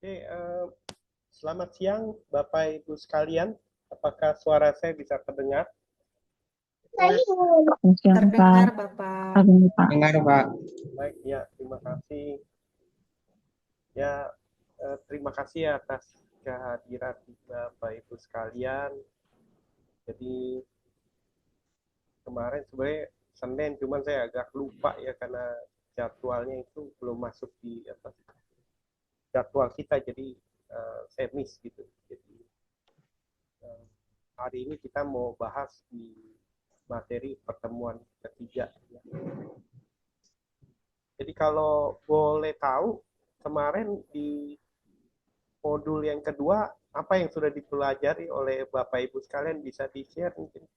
Oke, selamat siang Bapak Ibu sekalian. Apakah suara saya bisa terdengar? Siang, Pak. Terdengar, Bapak. Pagi, Pak. Dengar, Pak. Baik, ya, terima kasih. Ya, terima kasih atas kehadiran Bapak Ibu sekalian. Jadi kemarin sebenarnya Senin, cuman saya agak lupa ya karena jadwalnya itu belum masuk di jadwal kita, jadi saya miss gitu. Jadi eh, hari ini kita mau bahas di materi pertemuan ketiga. Ya. Jadi kalau boleh tahu, kemarin di modul yang kedua, apa yang sudah dipelajari oleh Bapak Ibu sekalian bisa di-share mungkin?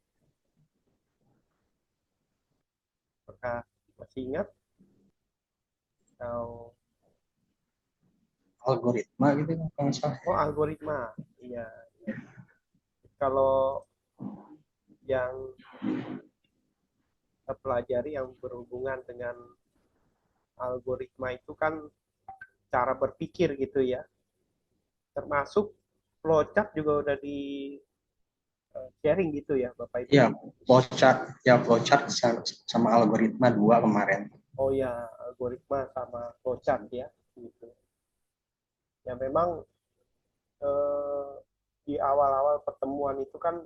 Apakah masih ingat? Atau, Algoritma gitu kalau salah. oh, algoritma. Iya. Kalau yang kita pelajari yang berhubungan dengan algoritma itu kan cara berpikir gitu ya. Termasuk flowchart juga udah di sharing gitu ya Bapak Ibu. Ya, flowchart sama algoritma dua kemarin. Oh ya, algoritma sama flowchart ya, gitu. Ya memang eh, di awal-awal pertemuan itu kan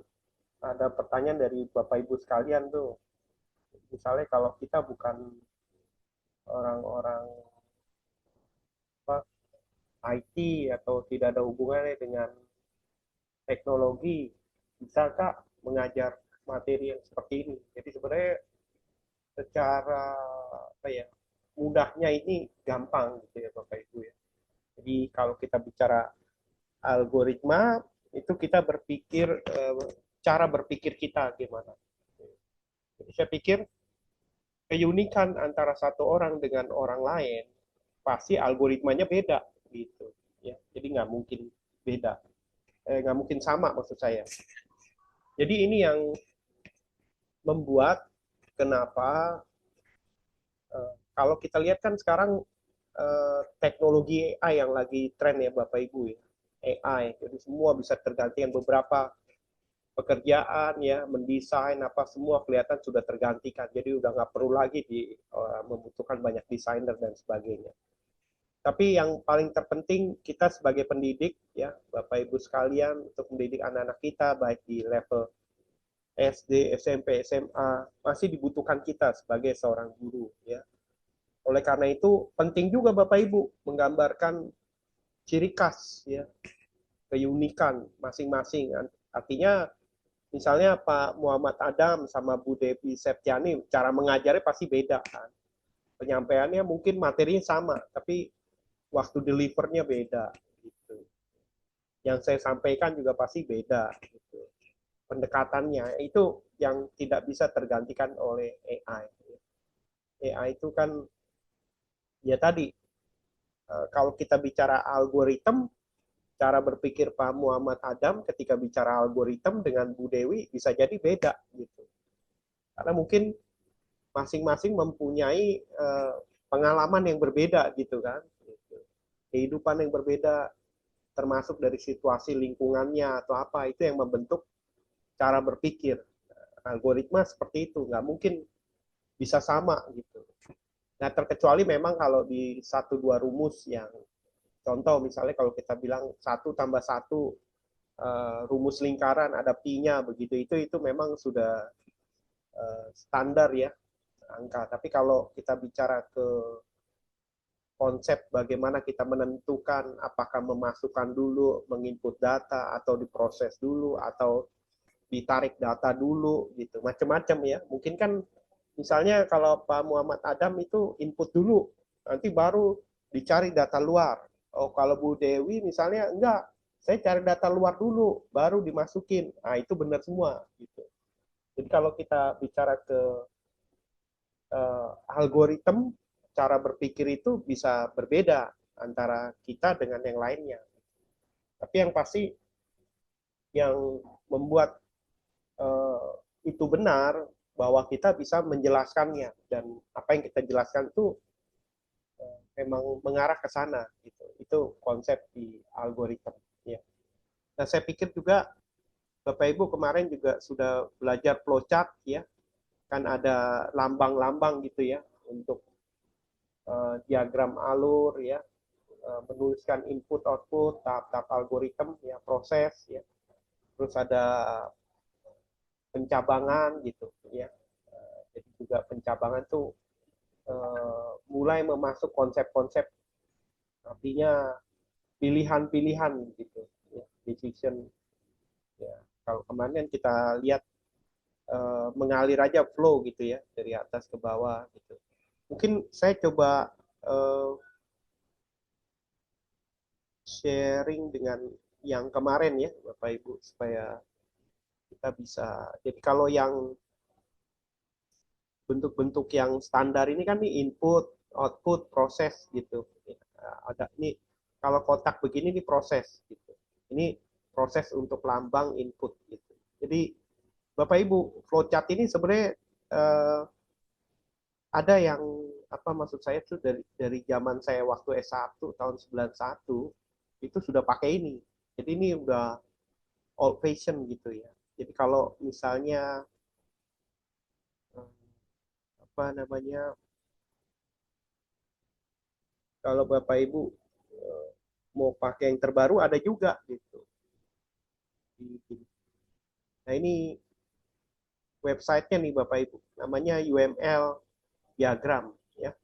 ada pertanyaan dari Bapak Ibu sekalian tuh. Misalnya kalau kita bukan orang-orang IT atau tidak ada hubungannya dengan teknologi, bisakah mengajar materi yang seperti ini? Jadi sebenarnya secara apa ya mudahnya ini gampang gitu ya Bapak Ibu ya. Jadi kalau kita bicara algoritma itu kita berpikir cara berpikir kita gimana. Jadi saya pikir keunikan antara satu orang dengan orang lain pasti algoritmanya beda gitu ya. Jadi nggak mungkin beda, nggak mungkin sama maksud saya. Jadi ini yang membuat kenapa kalau kita lihat kan sekarang teknologi AI yang lagi tren ya Bapak Ibu ya. AI, jadi semua bisa tergantikan beberapa pekerjaan ya, mendesain apa semua kelihatan sudah tergantikan. Jadi udah nggak perlu lagi membutuhkan banyak desainer dan sebagainya. Tapi yang paling terpenting kita sebagai pendidik ya, Bapak Ibu sekalian untuk mendidik anak-anak kita baik di level SD, SMP, SMA masih dibutuhkan kita sebagai seorang guru ya. Oleh karena itu penting juga Bapak Ibu menggambarkan ciri khas ya, keunikan masing-masing. Artinya misalnya Pak Muhammad Adam sama Bu Devi Septiani cara mengajarnya pasti beda kan. Penyampaiannya mungkin materinya sama, tapi waktu delivernya beda gitu. Yang saya sampaikan juga pasti beda gitu. Pendekatannya itu yang tidak bisa tergantikan oleh AI. AI itu kan ya tadi kalau kita bicara algoritma, cara berpikir Pak Muhammad Adam ketika bicara algoritma dengan Bu Dewi bisa jadi beda gitu. Karena mungkin masing-masing mempunyai pengalaman yang berbeda gitu kan. Gitu. Kehidupan yang berbeda termasuk dari situasi lingkungannya atau apa itu yang membentuk cara berpikir. Algoritma seperti itu nggak mungkin bisa sama gitu. Nah terkecuali memang kalau di satu dua rumus yang contoh misalnya kalau kita bilang satu tambah satu rumus lingkaran ada pi-nya begitu itu memang sudah standar ya angka. Tapi kalau kita bicara ke konsep bagaimana kita menentukan apakah memasukkan dulu, menginput data atau diproses dulu atau ditarik data dulu gitu, macam-macam ya. Mungkin kan misalnya kalau Pak Muhammad Adam itu input dulu, nanti baru dicari data luar. Oh kalau Bu Dewi misalnya enggak, saya cari data luar dulu, baru dimasukin. Nah itu benar semua gitu. Jadi kalau kita bicara ke algoritma cara berpikir itu bisa berbeda antara kita dengan yang lainnya. Tapi yang pasti yang membuat itu benar bahwa kita bisa menjelaskannya dan apa yang kita jelaskan itu memang mengarah ke sana gitu. Itu konsep di algoritma ya. Nah, saya pikir juga Bapak Ibu kemarin juga sudah belajar flowchart ya, kan ada lambang-lambang gitu ya untuk diagram alur ya, menuliskan input output tahap-tahap algoritma ya, proses ya, terus ada pencabangan gitu ya. Jadi juga pencabangan tuh mulai memasuk konsep-konsep, artinya pilihan-pilihan gitu ya, decision ya. Kalau kemarin kita lihat mengalir aja flow gitu ya dari atas ke bawah gitu. Mungkin saya coba sharing dengan yang kemarin ya Bapak Ibu supaya kita bisa. Jadi kalau yang bentuk-bentuk yang standar ini kan nih input, output, proses gitu. Ada ini kalau kotak begini nih proses gitu. Ini proses untuk lambang input gitu. Jadi Bapak Ibu, flowchart ini sebenarnya ada yang apa maksud saya tuh dari zaman saya waktu S1 tahun 91 itu sudah pakai ini. Jadi ini udah old fashion gitu ya. Jadi kalau misalnya apa namanya, kalau Bapak Ibu mau pakai yang terbaru ada juga gitu. Nah ini websitenya nih Bapak Ibu, namanya UML diagram ya.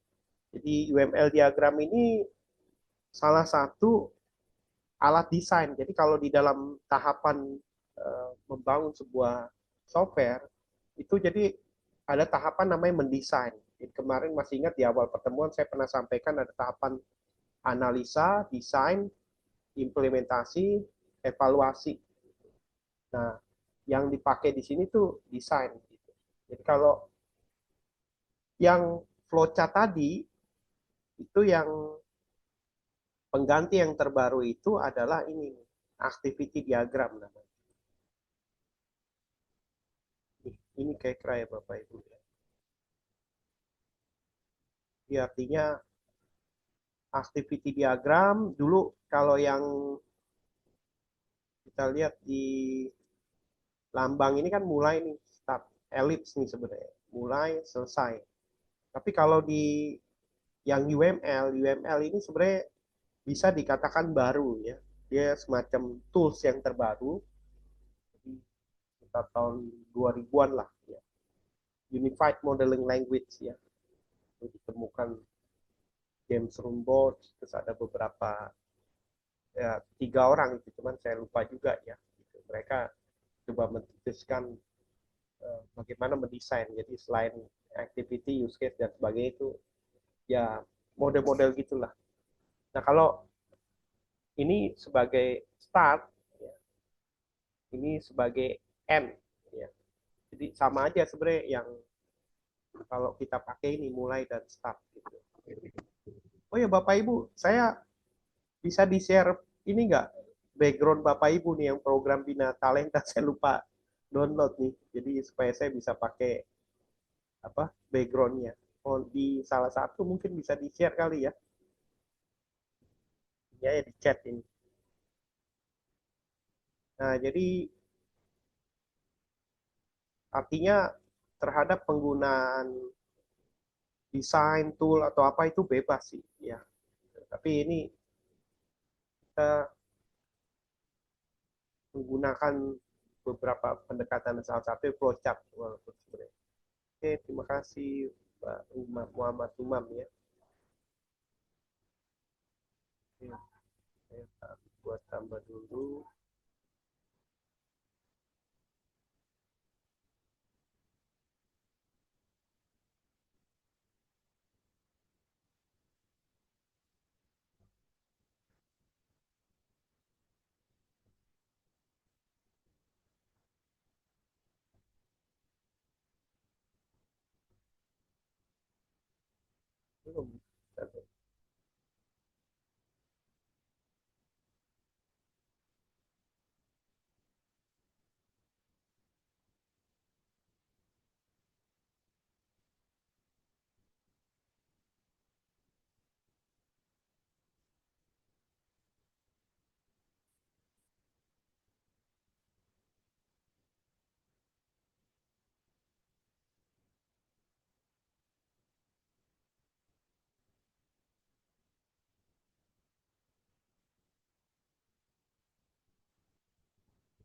Jadi UML diagram ini salah satu alat desain. Jadi kalau di dalam tahapan membangun sebuah software itu jadi ada tahapan namanya mendesain. Jadi kemarin masih ingat di awal pertemuan saya pernah sampaikan ada tahapan analisa, desain, implementasi, evaluasi. Nah, yang dipakai di sini tuh desain. Gitu. Jadi kalau yang flowchart tadi itu yang pengganti yang terbaru itu adalah ini activity diagram namanya. Ini kayak kira ya Bapak Ibu ya. Jadi artinya activity diagram dulu kalau yang kita lihat di lambang ini kan mulai nih start ellipse nih sebenarnya mulai selesai. Tapi kalau di yang UML ini sebenarnya bisa dikatakan baru ya. Dia semacam tools yang terbaru di sekitar tahun 2000-an lah ya. Unified Modeling Language ya. Itu ditemukan James Rumbaugh, terus ada beberapa ya 3 orang itu cuman saya lupa juga ya. Gitu. Mereka coba mencetuskan bagaimana mendesain. Jadi selain activity, use case dan sebagainya itu ya model-model gitulah. Nah kalau ini sebagai start, ya, ini sebagai end. Ya. Jadi sama aja sebenarnya yang kalau kita pakai ini mulai dan start. Gitu. Oh ya Bapak Ibu, saya bisa di-share ini nggak background Bapak Ibu nih yang program Bina Talenta saya lupa download nih. Jadi supaya saya bisa pakai apa backgroundnya. Oh, di salah satu mungkin bisa di-share kali ya. Ya, di chat ini. Nah, jadi artinya terhadap penggunaan desain tool atau apa itu bebas sih ya. Tapi ini kita menggunakan beberapa pendekatan salah satu flowchart walaupun sebenarnya. Oke, terima kasih Pak Muhammad Umam ya. Oke, saya buat tambah dulu. Belum.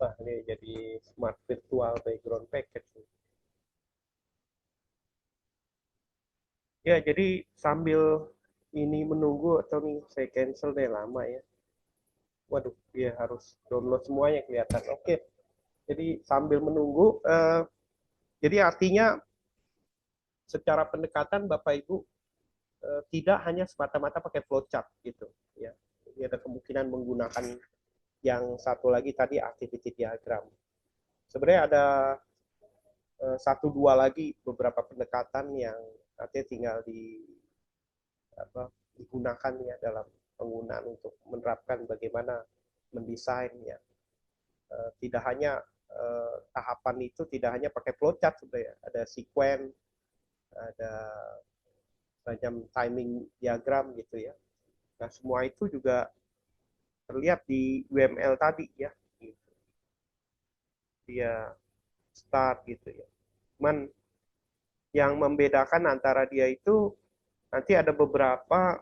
Wah, ini jadi smart virtual background package. Ya, jadi sambil ini menunggu atau nih saya cancel deh lama ya. Waduh, dia harus download semuanya kelihatan. Oke, jadi sambil menunggu, jadi artinya secara pendekatan Bapak Ibu tidak hanya semata-mata pakai flowchart gitu ya. Jadi ada kemungkinan menggunakan yang satu lagi tadi activity diagram. Sebenarnya ada satu dua lagi beberapa pendekatan yang artinya tinggal digunakan ya dalam penggunaan untuk menerapkan bagaimana mendesain ya. Tidak hanya tahapan itu tidak hanya pakai flowchart sebenarnya, ada sequence, ada macam timing diagram gitu ya. Nah, semua itu juga terlihat di UML tadi ya. Gitu. Dia start gitu ya. Cuman yang membedakan antara dia itu nanti ada beberapa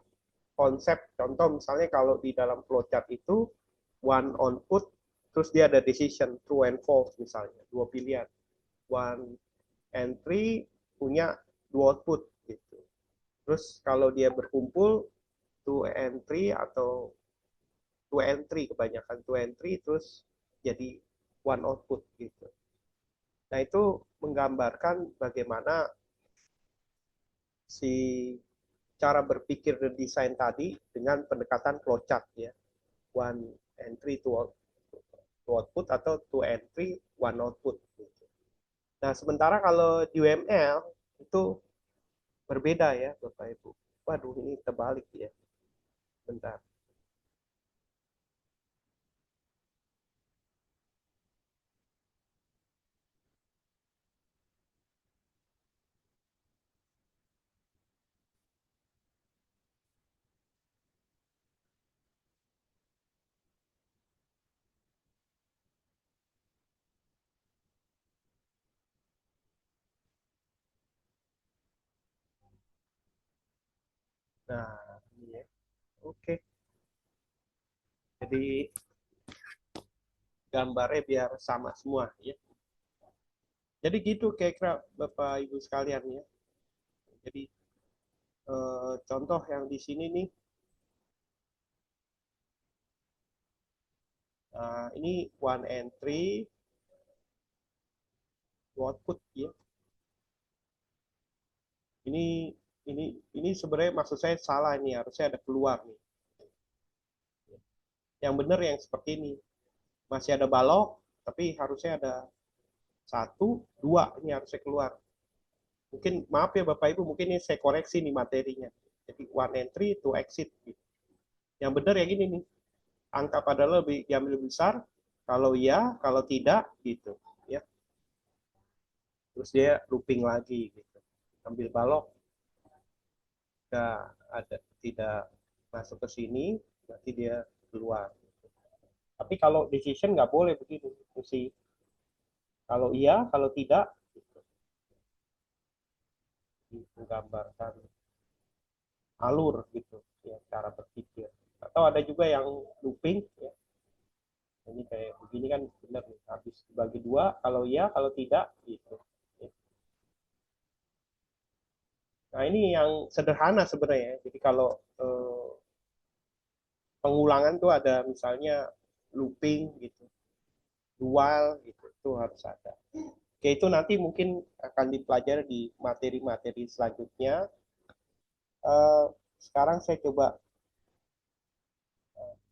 konsep. Contoh misalnya kalau di dalam flowchart itu one output, terus dia ada decision true and false misalnya, dua pilihan. One entry punya dua output gitu. Terus kalau dia berkumpul two entry atau two entry kebanyakan two entry terus jadi one output gitu. Nah, itu menggambarkan bagaimana si cara berpikir dan desain tadi dengan pendekatan flowchart ya. One entry two output atau two entry one output gitu. Nah, sementara kalau di UML itu berbeda ya, Bapak Ibu. Waduh, ini terbalik ya. Bentar. Nah, ini ya. Oke. Jadi gambarnya biar sama semua ya. Jadi gitu kira-kira Bapak Ibu sekalian ya. Jadi contoh yang di sini nih, ini one entry output ya. Ini ini sebenarnya maksud saya salah nih, harusnya ada keluar nih. Yang benar yang seperti ini. Masih ada balok, tapi harusnya ada satu, dua ini harusnya keluar. Mungkin maaf ya Bapak Ibu, mungkin ini saya koreksi nih materinya. Jadi one entry, two exit. Gitu. Yang benar ya gini nih, angka pada lebih yang lebih besar, kalau iya, kalau tidak, gitu. Ya, terus dia looping lagi, gitu. Ambil balok, tidak masuk ke sini, nanti dia keluar. Tapi kalau decision nggak boleh begitu, mesti kalau iya, kalau tidak, gitu. Menggambarkan alur gitu, ya cara berpikir. Atau ada juga yang looping, ya. Ini kayak begini kan benar nih, habis dibagi dua, kalau iya, kalau tidak, gitu. Ya. Nah, ini yang sederhana sebenarnya. Jadi kalau pengulangan tuh ada misalnya looping gitu, dual gitu, itu harus ada. Oke, itu nanti mungkin akan dipelajari di materi-materi selanjutnya. Eh, Sekarang saya coba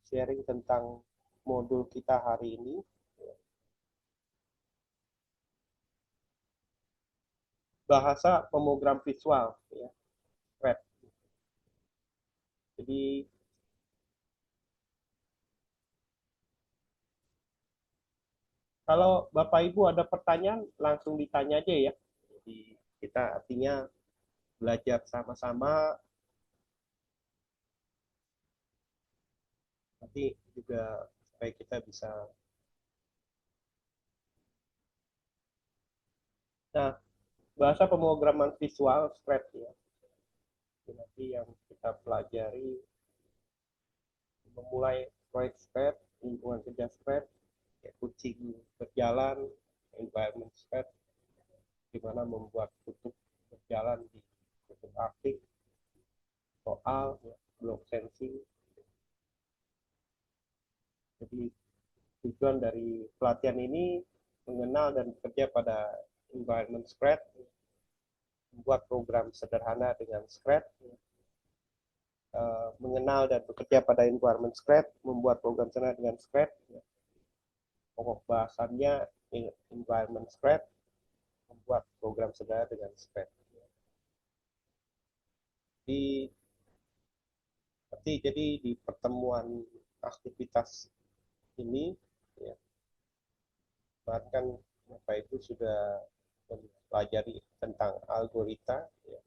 sharing tentang modul kita hari ini. Bahasa pemrogram visual, ya, web. Jadi kalau Bapak Ibu ada pertanyaan, langsung ditanya aja ya. Jadi kita artinya belajar sama-sama, nanti juga supaya kita bisa. Nah, bahasa pemrograman visual Scratch ya. Jadi nanti yang kita pelajari memulai proyek Scratch, lingkungan kerja Scratch, ya, kucing berjalan, environment spread, di mana membuat kutub berjalan di kutub Arktik, soal ya, block sensing. Jadi tujuan dari pelatihan ini mengenal dan bekerja pada environment spread, membuat program sederhana dengan Scratch, mengenal dan bekerja pada environment Scratch, membuat program sederhana dengan Scratch. Pokok bahasannya environment Scratch, membuat program sederhana dengan Scratch. Jadi di pertemuan aktivitas ini, ya, bahkan Bapak Ibu sudah mempelajari tentang algoritma, ya,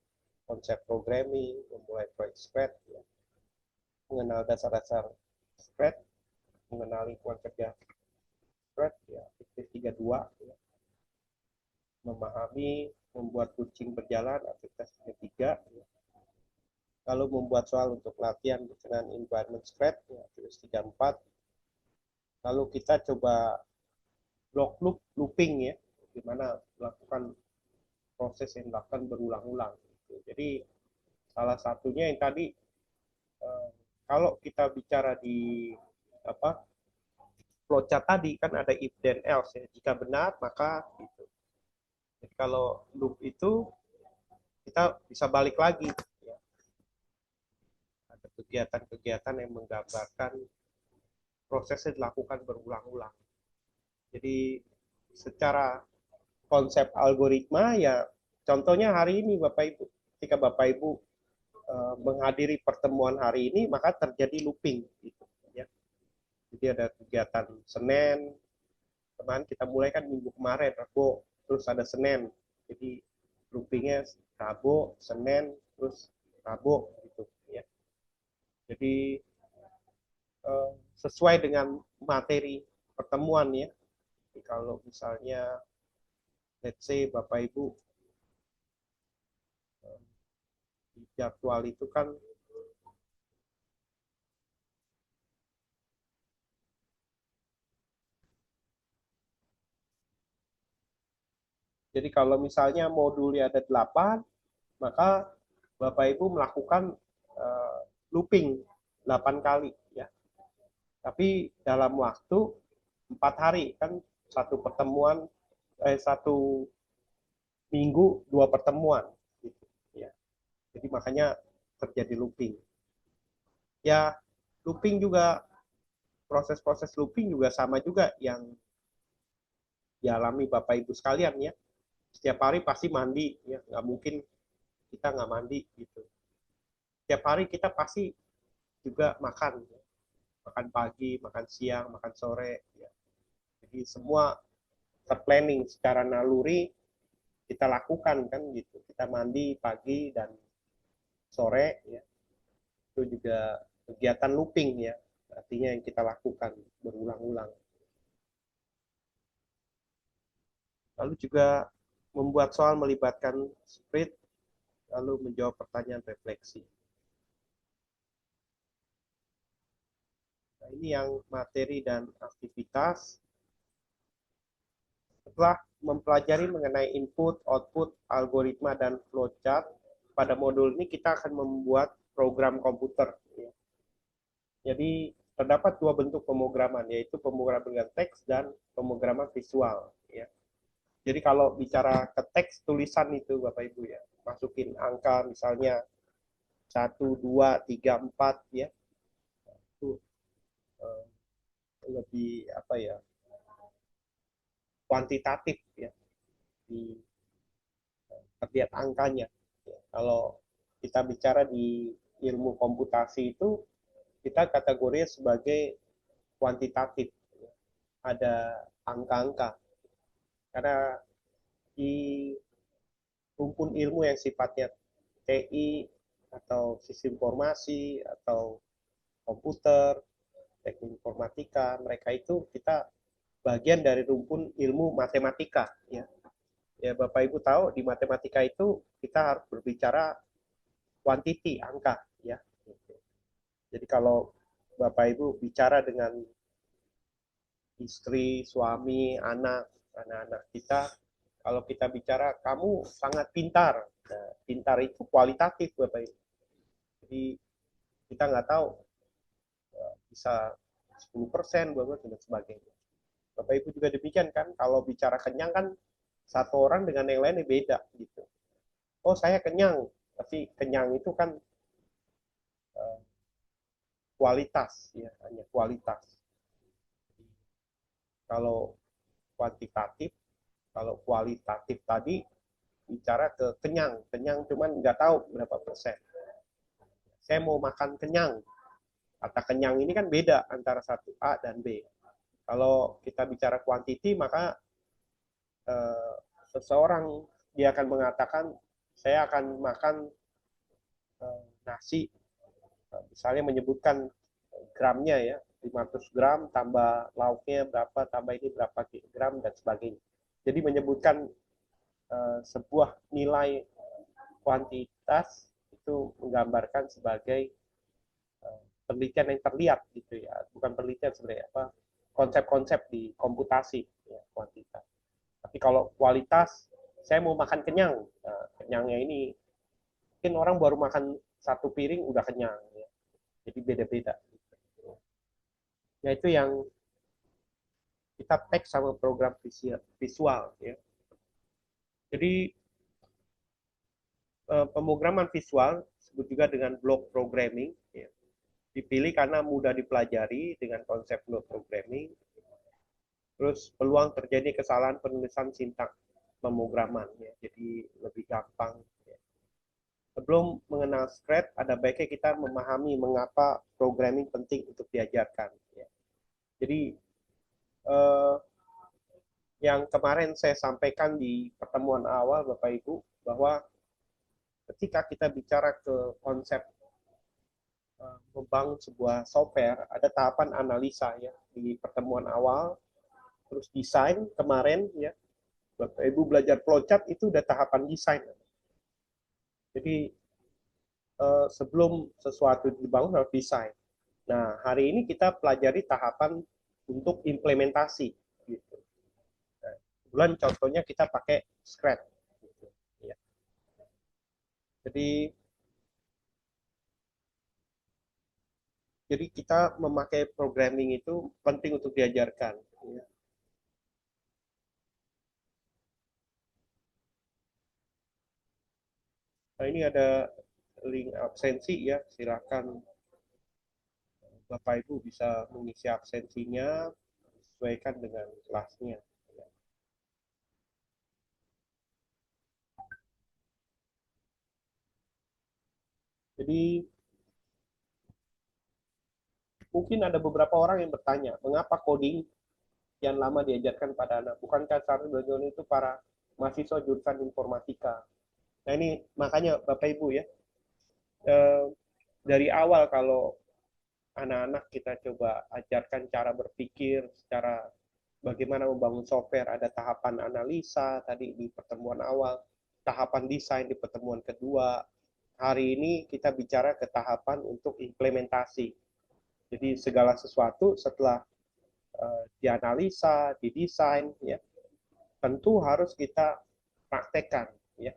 konsep programming, memulai proyek Scratch, ya, mengenal dasar-dasar Scratch, mengenali konsep kerja Scratch, ya, aktif 32, ya, memahami membuat kucing berjalan, aktivitas 33, ya. Lalu membuat soal untuk latihan dengan environment Scratch, ya, aktivitas 34. Lalu kita coba block looping, ya, gimana melakukan proses yang dilakukan berulang-ulang. Jadi salah satunya yang tadi, kalau kita bicara di apa flowchart tadi kan ada if then else, ya. Jika benar maka gitu. Jadi kalau loop itu kita bisa balik lagi, ya. Ada kegiatan-kegiatan yang menggambarkan prosesnya dilakukan berulang-ulang. Jadi secara konsep algoritma, ya contohnya hari ini Bapak Ibu, ketika Bapak Ibu menghadiri pertemuan hari ini maka terjadi looping gitu, ya. Jadi ada kegiatan Senin, kemarin kita mulai kan minggu kemarin Rabu, terus ada Senin, jadi loopingnya Rabu, Senin, terus Rabu gitu, ya. Jadi sesuai dengan materi pertemuan, ya. Jadi kalau misalnya let's say Bapak Ibu di jadwal itu kan jadi kalau misalnya modulnya ada 8, maka Bapak Ibu melakukan looping 8 kali, ya. Tapi dalam waktu 4 hari kan, satu pertemuan, satu minggu 2 pertemuan gitu, ya. Jadi makanya terjadi looping. Ya, looping juga, proses-proses looping juga sama juga yang dialami Bapak Ibu sekalian, ya. Setiap hari pasti mandi, ya, nggak mungkin kita nggak mandi gitu. Setiap hari kita pasti juga makan, ya. Makan pagi, makan siang, makan sore, ya. Jadi semua terplanning secara naluri kita lakukan kan gitu. Kita mandi pagi dan sore, ya. Itu juga kegiatan looping, ya. Artinya yang kita lakukan berulang-ulang. Lalu juga membuat soal melibatkan sprint, lalu menjawab pertanyaan refleksi. Nah, ini yang materi dan aktivitas. Setelah mempelajari mengenai input, output, algoritma, dan flowchart, pada modul ini kita akan membuat program komputer. Jadi terdapat dua bentuk pemrograman, yaitu pemrograman dengan teks dan pemrograman visual. Ya. Jadi kalau bicara ke teks tulisan itu Bapak Ibu, ya, masukin angka misalnya 1, 2, 3, 4, ya, itu lebih apa ya, kuantitatif, ya, di terlihat angkanya. Ya, kalau kita bicara di ilmu komputasi itu kita kategorinya sebagai kuantitatif, ya. Ada angka-angka, karena di rumpun ilmu yang sifatnya TI atau sistem informasi atau komputer, teknik informatika, mereka itu kita bagian dari rumpun ilmu matematika, ya. Ya Bapak Ibu tahu di matematika itu kita harus berbicara quantity, angka, ya. Jadi kalau Bapak Ibu bicara dengan istri, suami, anak-anak kita. Kalau kita bicara kamu sangat pintar, nah, pintar itu kualitatif Bapak Ibu. Jadi kita nggak tahu bisa 10%, 20% dan sebagainya. Bapak Ibu juga demikian kan, kalau bicara kenyang kan satu orang dengan yang lainnya beda gitu. Oh saya kenyang, tapi kenyang itu kan uh, kualitas ya, hanya kualitas. Kalau kuantitatif, kalau kualitatif tadi bicara ke kenyang, kenyang cuman nggak tahu berapa persen. Saya mau makan kenyang, kata kenyang ini kan beda antara satu A dan B. Kalau kita bicara kuantiti maka eh, seseorang dia akan mengatakan saya akan makan nasi, misalnya menyebutkan gramnya ya, 500 gram tambah lauknya berapa, tambah ini berapa gram dan sebagainya. Jadi menyebutkan sebuah nilai kuantitas itu menggambarkan sebagai penelitian yang terlihat gitu ya, bukan penelitian sebenarnya apa, konsep-konsep di komputasi ya, kuantitas. Tapi kalau kualitas, saya mau makan kenyang, nah, kenyangnya ini mungkin orang baru makan satu piring udah kenyang ya. Jadi beda-beda. Nah itu yang kita tag sama program visual ya. Jadi pemrograman visual disebut juga dengan block programming ya. Dipilih karena mudah dipelajari dengan konsep block programming. Terus peluang terjadi kesalahan penulisan sintaks pemrograman ya. Jadi lebih gampang ya. Sebelum mengenal Scratch, ada baiknya kita memahami mengapa programming penting untuk diajarkan ya. Jadi eh, yang kemarin saya sampaikan di pertemuan awal Bapak Ibu bahwa ketika kita bicara ke konsep membangun sebuah software, ada tahapan analisa ya di pertemuan awal, terus desain kemarin ya, Bapak Ibu belajar flowchart itu udah tahapan desain. Jadi sebelum sesuatu dibangun harus desain. Nah hari ini kita pelajari tahapan untuk implementasi. Gitu. Nah, kebetulan contohnya kita pakai Scratch. Gitu. Ya. Jadi kita memakai programming itu penting untuk diajarkan. Ya. Nah ini ada link absensi ya, silakan Bapak Ibu bisa mengisi absensinya sesuaikan dengan kelasnya. Jadi mungkin ada beberapa orang yang bertanya, mengapa coding yang lama diajarkan pada anak? Bukankah seharusnya belajar itu para mahasiswa jurusan informatika? Nah ini makanya Bapak Ibu ya, eh, dari awal kalau anak-anak kita coba ajarkan cara berpikir, secara bagaimana membangun software, ada tahapan analisa tadi di pertemuan awal, tahapan desain di pertemuan kedua. Hari ini kita bicara ke tahapan untuk implementasi. Jadi segala sesuatu setelah dianalisa, didesain, ya tentu harus kita praktekkan, ya.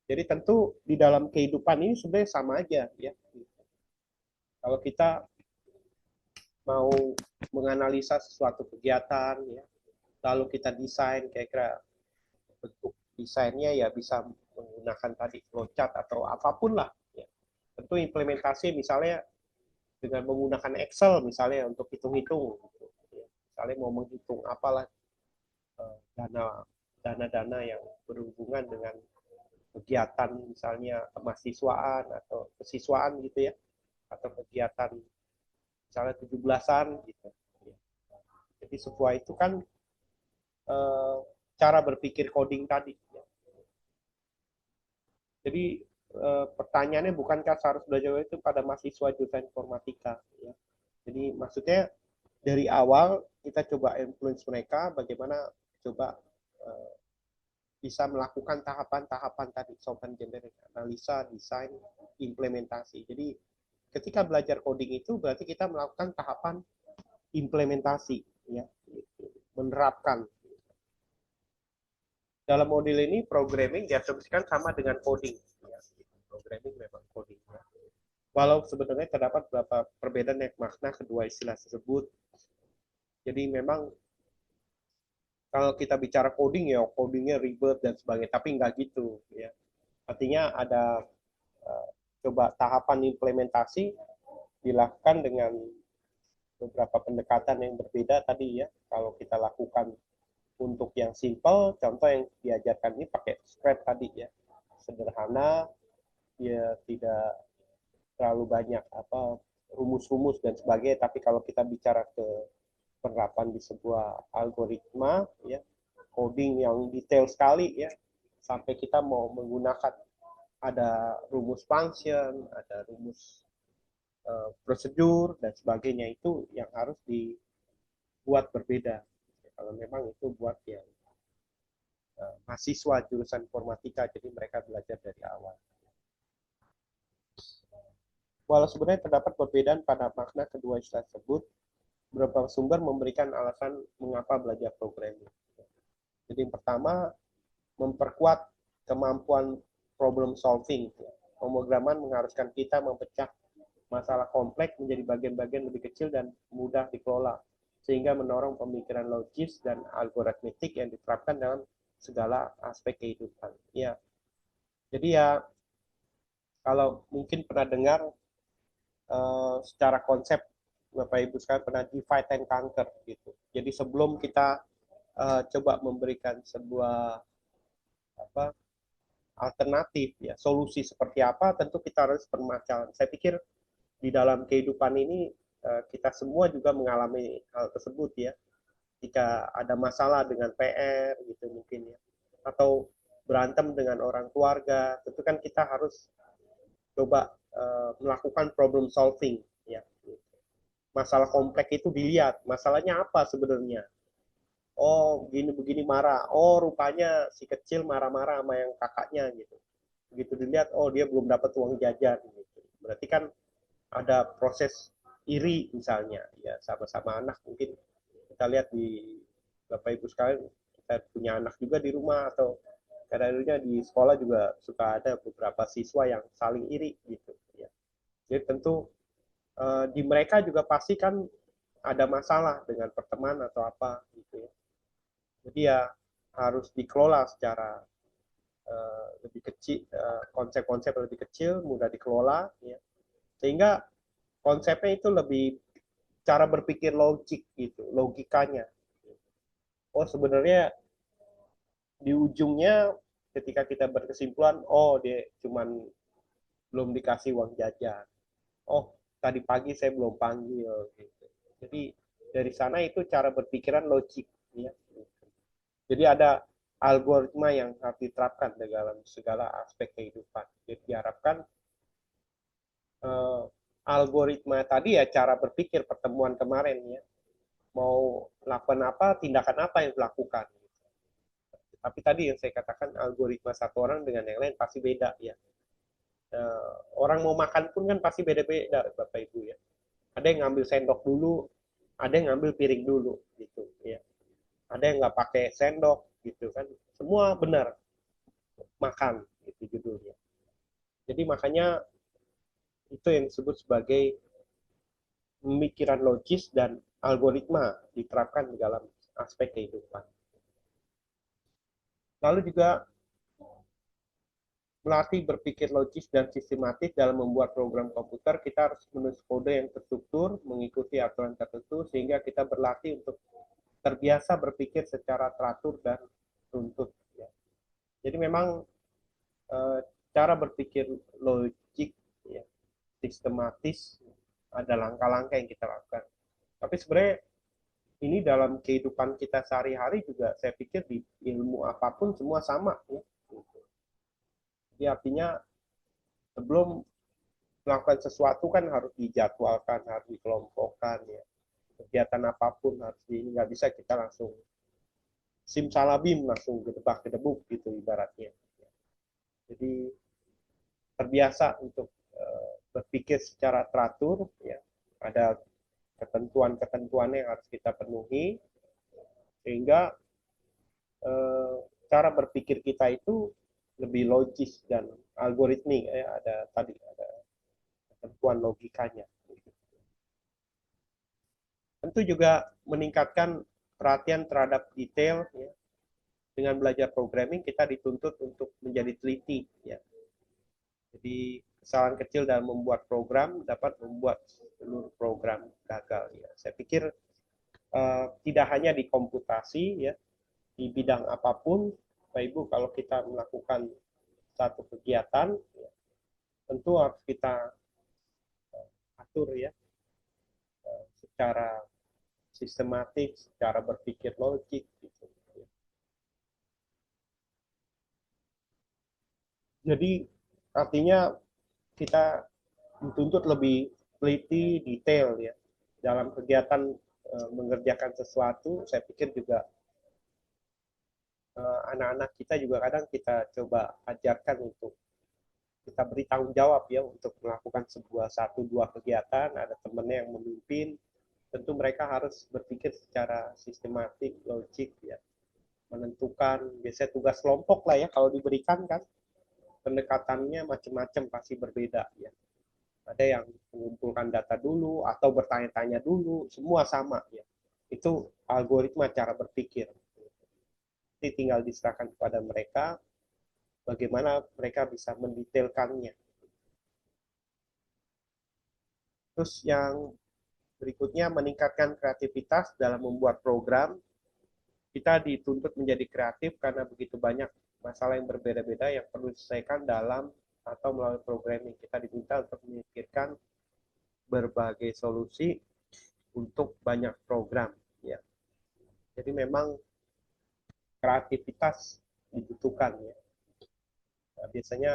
Jadi tentu di dalam kehidupan ini sebenarnya sama aja, ya. Kalau kita mau menganalisa sesuatu kegiatan, ya, lalu kita desain, kira-kira bentuk desainnya ya bisa menggunakan tadi flowchart atau apapun lah. Ya. Tentu implementasi misalnya dengan menggunakan Excel misalnya untuk hitung-hitung. Gitu. Ya. Misalnya mau menghitung apalah dana dana-dana yang berhubungan dengan kegiatan misalnya kemahasiswaan atau kesiswaan gitu ya, atau kegiatan misalnya 17-an gitu. Ya. Jadi sebuah itu kan eh, cara berpikir coding tadi. Ya. Jadi pertanyaannya bukankah harus belajar itu pada mahasiswa jurusan informatika? Ya. Jadi maksudnya dari awal kita coba influence mereka bagaimana coba eh, bisa melakukan tahapan-tahapan tadi software engineering, analisa, desain, implementasi. Jadi ketika belajar coding itu berarti kita melakukan tahapan implementasi. ya, menerapkan. Dalam modul ini programming diasumsikan sama dengan coding. Ya, programming memang coding. Ya. Walau sebenarnya terdapat beberapa perbedaan makna kedua istilah tersebut. Jadi memang kalau kita bicara coding ya codingnya ribet dan sebagainya, tapi nggak gitu. Ya. Artinya ada coba tahapan implementasi dilakukan dengan beberapa pendekatan yang berbeda tadi ya. Kalau kita lakukan untuk yang simple, contoh yang diajarkan ini pakai script tadi ya, sederhana, ya tidak terlalu banyak apa rumus-rumus dan sebagainya. Tapi kalau kita bicara ke penerapan di sebuah algoritma, ya coding yang detail sekali ya, sampai kita mau menggunakan ada rumus function, ada rumus prosedur dan sebagainya itu yang harus dibuat berbeda. Kalau memang itu buat yang mahasiswa jurusan informatika, jadi mereka belajar dari awal. Walau sebenarnya terdapat perbedaan pada makna kedua istilah tersebut, beberapa sumber memberikan alasan mengapa belajar programming. Jadi yang pertama, memperkuat kemampuan problem solving. Pemrograman mengharuskan kita memecah masalah kompleks menjadi bagian-bagian lebih kecil dan mudah dikelola, sehingga mendorong pemikiran logis dan algoritmik yang diterapkan dalam segala aspek kehidupan. Ya, jadi ya kalau mungkin pernah dengar secara konsep Bapak Ibu sekalian pernah divide and conquer gitu. Jadi sebelum kita coba memberikan sebuah apa alternatif ya solusi seperti apa, tentu kita harus permasalahan. Saya pikir di dalam kehidupan ini kita semua juga mengalami hal tersebut ya. Jika ada masalah dengan PR gitu mungkin ya, atau berantem dengan orang keluarga, tentu kan kita harus coba melakukan problem solving ya. Masalah kompleks itu dilihat, masalahnya apa sebenarnya. Oh, begini-begini marah. Oh, rupanya si kecil marah-marah sama yang kakaknya gitu. Begitu dilihat, oh dia belum dapat uang jajan gitu. Berarti kan ada proses iri misalnya, ya sama-sama anak mungkin kita lihat di Bapak Ibu sekalian, kita punya anak juga di rumah atau kadang-kadang di sekolah juga suka ada beberapa siswa yang saling iri gitu ya. Jadi tentu di mereka juga pasti kan ada masalah dengan pertemanan atau apa gitu ya. Jadi ya harus dikelola secara lebih kecil, konsep-konsep lebih kecil, mudah dikelola, ya. Sehingga konsepnya itu lebih cara berpikir logik gitu, logikanya. Oh sebenarnya di ujungnya ketika kita berkesimpulan, oh dia cuman belum dikasih uang jajan. Oh tadi pagi saya belum panggil gitu. Jadi dari sana itu cara berpikiran logik ya. Jadi ada algoritma yang harus diterapkan dalam segala aspek kehidupan. Jadi diharapkan eh, algoritma tadi ya cara berpikir pertemuan kemarin ya mau lakukan apa, tindakan apa yang dilakukan. Tapi tadi yang saya katakan algoritma satu orang dengan yang lain pasti beda ya. Orang mau makan pun kan pasti beda-beda Bapak Ibu ya. Ada yang ngambil sendok dulu, ada yang ngambil piring dulu gitu ya. Ada yang nggak pakai sendok gitu kan. Semua benar makan itu judulnya. Jadi makanya itu yang disebut sebagai pemikiran logis dan algoritma diterapkan di dalam aspek kehidupan. Lalu juga melatih berpikir logis dan sistematis dalam membuat program komputer, kita harus menulis kode yang terstruktur, mengikuti aturan tertentu, sehingga kita berlatih untuk terbiasa berpikir secara teratur dan runtut. Ya. Jadi memang cara berpikir logik, ya, sistematis, ada langkah-langkah yang kita lakukan. Tapi sebenarnya ini dalam kehidupan kita sehari-hari juga saya pikir di ilmu apapun semua sama. Ya. Jadi artinya sebelum melakukan sesuatu kan harus dijadwalkan, harus dikelompokkan ya. Kegiatan apapun harus nggak bisa kita langsung simsalabim langsung gedebak-gedebuk gitu ibaratnya. Jadi terbiasa untuk berpikir secara teratur ya. Ada ketentuan-ketentuan yang harus kita penuhi, sehingga cara berpikir kita itu lebih logis dan algoritmik, ya, ada tadi ada ketentuan logikanya. Tentu juga meningkatkan perhatian terhadap detail, ya. Dengan belajar programming kita dituntut untuk menjadi teliti, ya. Jadi kesalahan kecil dalam membuat program dapat membuat seluruh program gagal, ya. Saya pikir tidak hanya di komputasi, ya, di bidang apapun, Bapak Ibu, kalau kita melakukan satu kegiatan, ya, tentu harus kita atur, ya, secara sistematik, secara berpikir logik, gitu. Jadi artinya kita dituntut lebih teliti, detail, ya, dalam kegiatan mengerjakan sesuatu. Saya pikir juga anak-anak kita juga kadang kita coba ajarkan untuk kita beri tanggung jawab, ya, untuk melakukan sebuah satu dua kegiatan, ada temannya yang memimpin, tentu mereka harus berpikir secara sistematik, logik, ya, menentukan biasanya tugas kelompok lah, ya, kalau diberikan kan pendekatannya macam-macam pasti berbeda, ya. Ada yang mengumpulkan data dulu atau bertanya-tanya dulu, semua sama, ya. Itu algoritma cara berpikir. Jadi tinggal diserahkan kepada mereka bagaimana mereka bisa mendetailkannya. Terus yang berikutnya, meningkatkan kreativitas dalam membuat program. Kita dituntut menjadi kreatif karena begitu banyak masalah yang berbeda-beda yang perlu diselesaikan dalam atau melalui programming. Kita diminta untuk memikirkan berbagai solusi untuk banyak program, ya. Jadi memang kreativitas dibutuhkan, ya. Nah, biasanya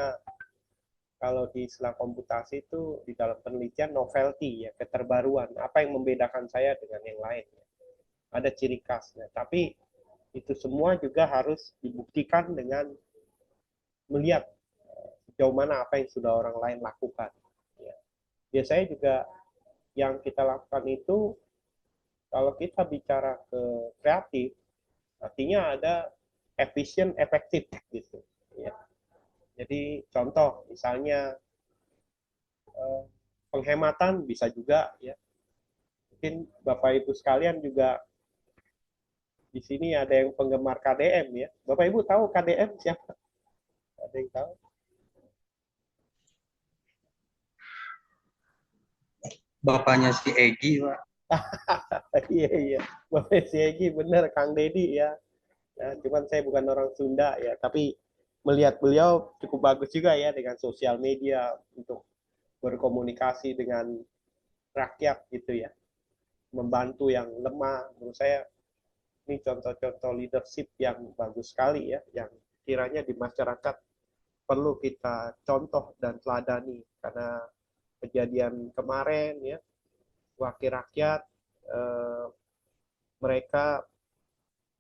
kalau di istilah komputasi itu di dalam penelitian novelty, ya, keterbaruan. Apa yang membedakan saya dengan yang lain, ya. Ada ciri khasnya. Tapi itu semua juga harus dibuktikan dengan melihat sejauh mana apa yang sudah orang lain lakukan, ya. Biasanya juga yang kita lakukan itu, kalau kita bicara ke kreatif, artinya ada efisien, efektif, gitu, ya. Jadi contoh misalnya penghematan bisa juga, ya. Mungkin Bapak Ibu sekalian juga di sini ada yang penggemar KDM, ya. Bapak Ibu tahu KDM siapa? Ada yang tahu? Bapaknya si Egi, Pak. Iya, iya, Bapak si Egi bener, Kang Dedi, ya. Ya, cuman saya bukan orang Sunda, ya, tapi melihat beliau cukup bagus juga, ya, dengan sosial media untuk berkomunikasi dengan rakyat, gitu, ya, membantu yang lemah. Menurut saya ini contoh-contoh leadership yang bagus sekali, ya, yang kiranya di masyarakat perlu kita contoh dan teladani, karena kejadian kemarin, ya, wakil rakyat mereka,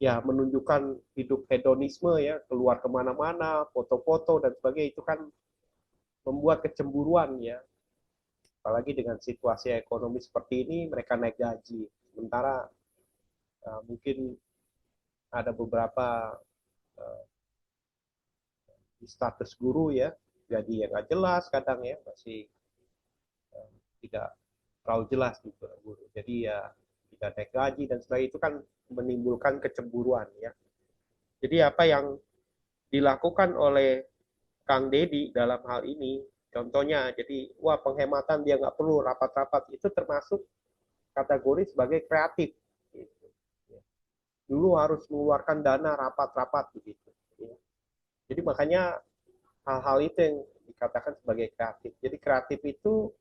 ya, menunjukkan hidup hedonisme, ya, keluar kemana-mana, foto-foto dan sebagainya, itu kan membuat kecemburuan, ya. Apalagi dengan situasi ekonomi seperti ini, mereka naik gaji. Sementara mungkin ada beberapa uh, status guru, ya, jadi yang nggak jelas kadang, ya, masih tidak terlalu jelas gitu guru. Jadi ya tidak naik gaji dan sebagainya, itu kan menimbulkan kecemburuan, ya. Jadi apa yang dilakukan oleh Kang Dedi dalam hal ini, contohnya, jadi wah penghematan dia nggak perlu rapat-rapat, itu termasuk kategori sebagai kreatif. Gitu. Dulu harus mengeluarkan dana rapat-rapat begitu. Jadi makanya hal-hal itu yang dikatakan sebagai kreatif. Jadi kreatif itu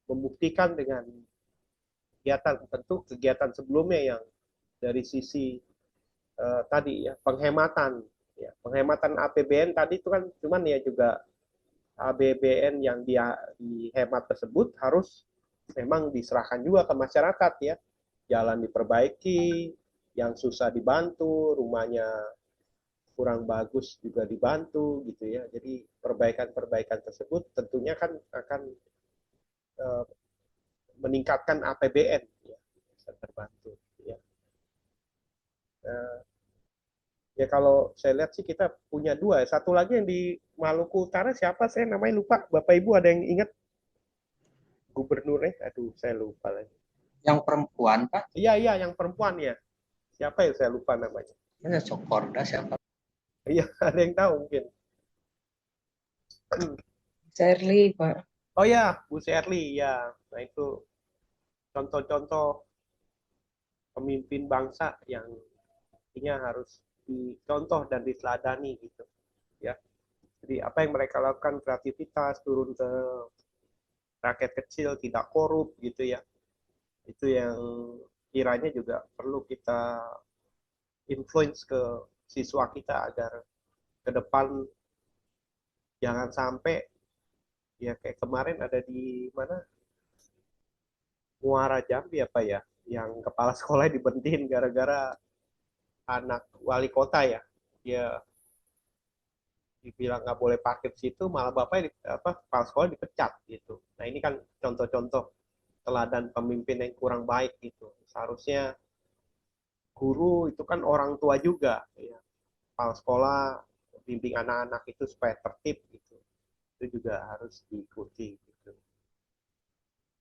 membuktikan dengan kegiatan, tentu kegiatan sebelumnya yang dari sisi tadi, ya, penghematan, ya, penghematan APBN tadi itu kan cuman ya juga APBN yang dia dihemat tersebut harus memang diserahkan juga ke masyarakat, ya, jalan diperbaiki, yang susah dibantu, rumahnya kurang bagus juga dibantu, gitu, ya. Jadi perbaikan-perbaikan tersebut tentunya kan akan meningkatkan APBN, ya. bisa terbantu ya. Nah, ya kalau saya lihat sih kita punya dua. Satu lagi yang di Maluku Utara siapa saya namanya lupa. Bapak Ibu ada yang ingat gubernurnya? Aduh, saya lupa lagi. Yang perempuan Pak, Iya, iya, yang perempuan ya. Siapa ya saya lupa namanya. ini Cokorda siapa? Iya, ada yang tahu mungkin. Shirley, Pak. Oh ya, Bu Sherly ya. Nah itu contoh-contoh pemimpin bangsa yang intinya harus dicontoh dan diteladani gitu ya. Jadi apa yang mereka lakukan, kreativitas, turun ke rakyat kecil, tidak korup gitu ya. Itu yang kiranya juga perlu kita influence ke siswa kita agar ke depan jangan sampai ya kayak kemarin ada di mana Muara Jambi apa ya, yang kepala sekolah diberhentiin gara-gara anak wali kota ya, dia dibilang nggak boleh parkir di situ, malah bapaknya kepala sekolah dipecat gitu. Nah ini kan contoh-contoh teladan pemimpin yang kurang baik gitu. Seharusnya guru itu kan orang tua juga ya, kepala sekolah bimbing anak-anak itu supaya tertib gitu, itu juga harus diikuti gitu.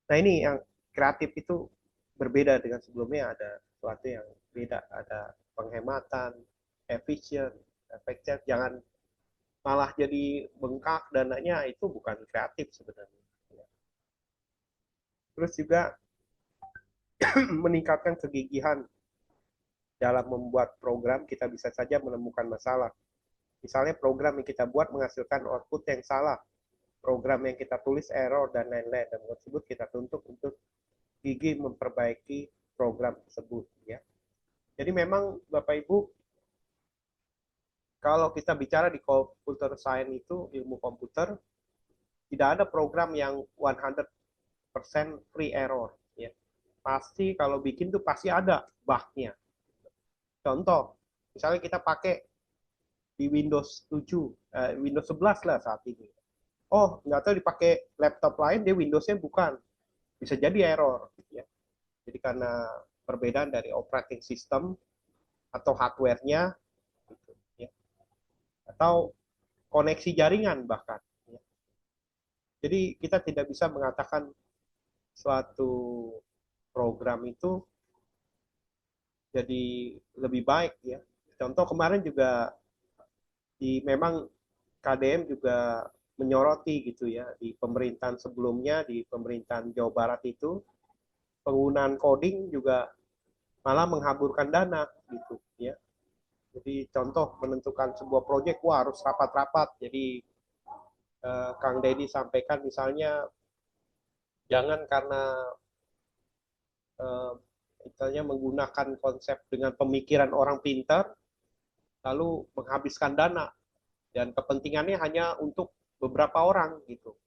Nah ini yang kreatif itu berbeda dengan sebelumnya, ada sesuatu yang beda, ada penghematan, efisien, efektif, jangan malah jadi bengkak dananya, itu bukan kreatif sebenarnya. Terus juga meningkatkan kegigihan dalam membuat program, kita bisa saja menemukan masalah. Misalnya program yang kita buat menghasilkan output yang salah, program yang kita tulis error dan lain-lain, dan tersebut kita tuntut untuk gigih memperbaiki program tersebut ya. Jadi memang Bapak Ibu, kalau kita bicara di computer science itu ilmu komputer, tidak ada program yang 100% free error ya. Pasti kalau bikin tuh pasti ada bug-nya. Contoh, misalnya kita pakai di Windows 7, Windows 11 lah saat ini. Oh, nggak tahu dipakai laptop lain, dia Windows-nya bukan. Bisa jadi error. Ya. Jadi karena perbedaan dari operating system atau hardware-nya, gitu, ya. Atau koneksi jaringan bahkan. Ya. Jadi kita tidak bisa mengatakan suatu program itu jadi lebih baik ya. Contoh kemarin juga memang KDM juga menyoroti gitu ya, di pemerintahan sebelumnya, di pemerintahan Jawa Barat itu penggunaan coding juga malah menghamburkan dana gitu ya. Jadi contoh menentukan sebuah proyek, wah harus rapat-rapat. Jadi Kang Deddy sampaikan misalnya jangan karena eh, misalnya menggunakan konsep dengan pemikiran orang pintar lalu menghabiskan dana dan kepentingannya hanya untuk beberapa orang gitu.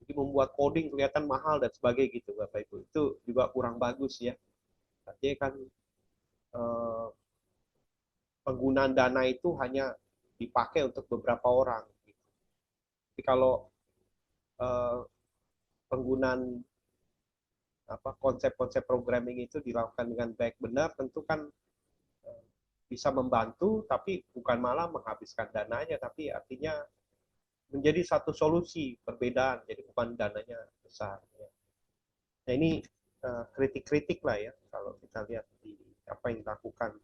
Jadi membuat coding kelihatan mahal dan sebagainya gitu Bapak Ibu. Itu juga kurang bagus ya. Artinya kan eh, penggunaan dana itu hanya dipakai untuk beberapa orang. Gitu. Jadi kalau eh, penggunaan konsep-konsep programming itu dilakukan dengan baik benar, tentu kan bisa membantu, tapi bukan malah menghabiskan dananya, tapi artinya menjadi satu solusi perbedaan, jadi bukan dananya besar. Ya. Nah ini kritik-kritik lah ya kalau kita lihat di apa yang dilakukan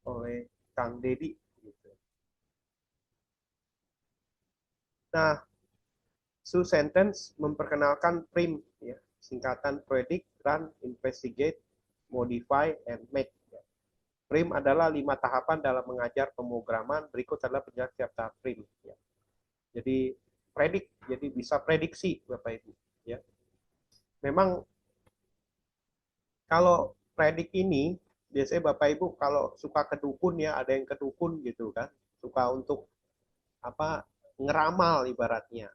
oleh Kang Deddy. Gitu. Nah, Sue Sentence memperkenalkan PRIM, ya, singkatan Predict, Run, Investigate, Modify, and Make. Ya. PRIM adalah 5 tahapan dalam mengajar pemrograman. Berikut adalah penjelasan tiap tahap PRIM. Ya. Jadi predict, jadi bisa prediksi Bapak Ibu. Ya. Memang kalau predik ini biasanya Bapak Ibu kalau suka ke dukun ya, ada yang ke dukun gitu kan, suka untuk ngeramal ibaratnya.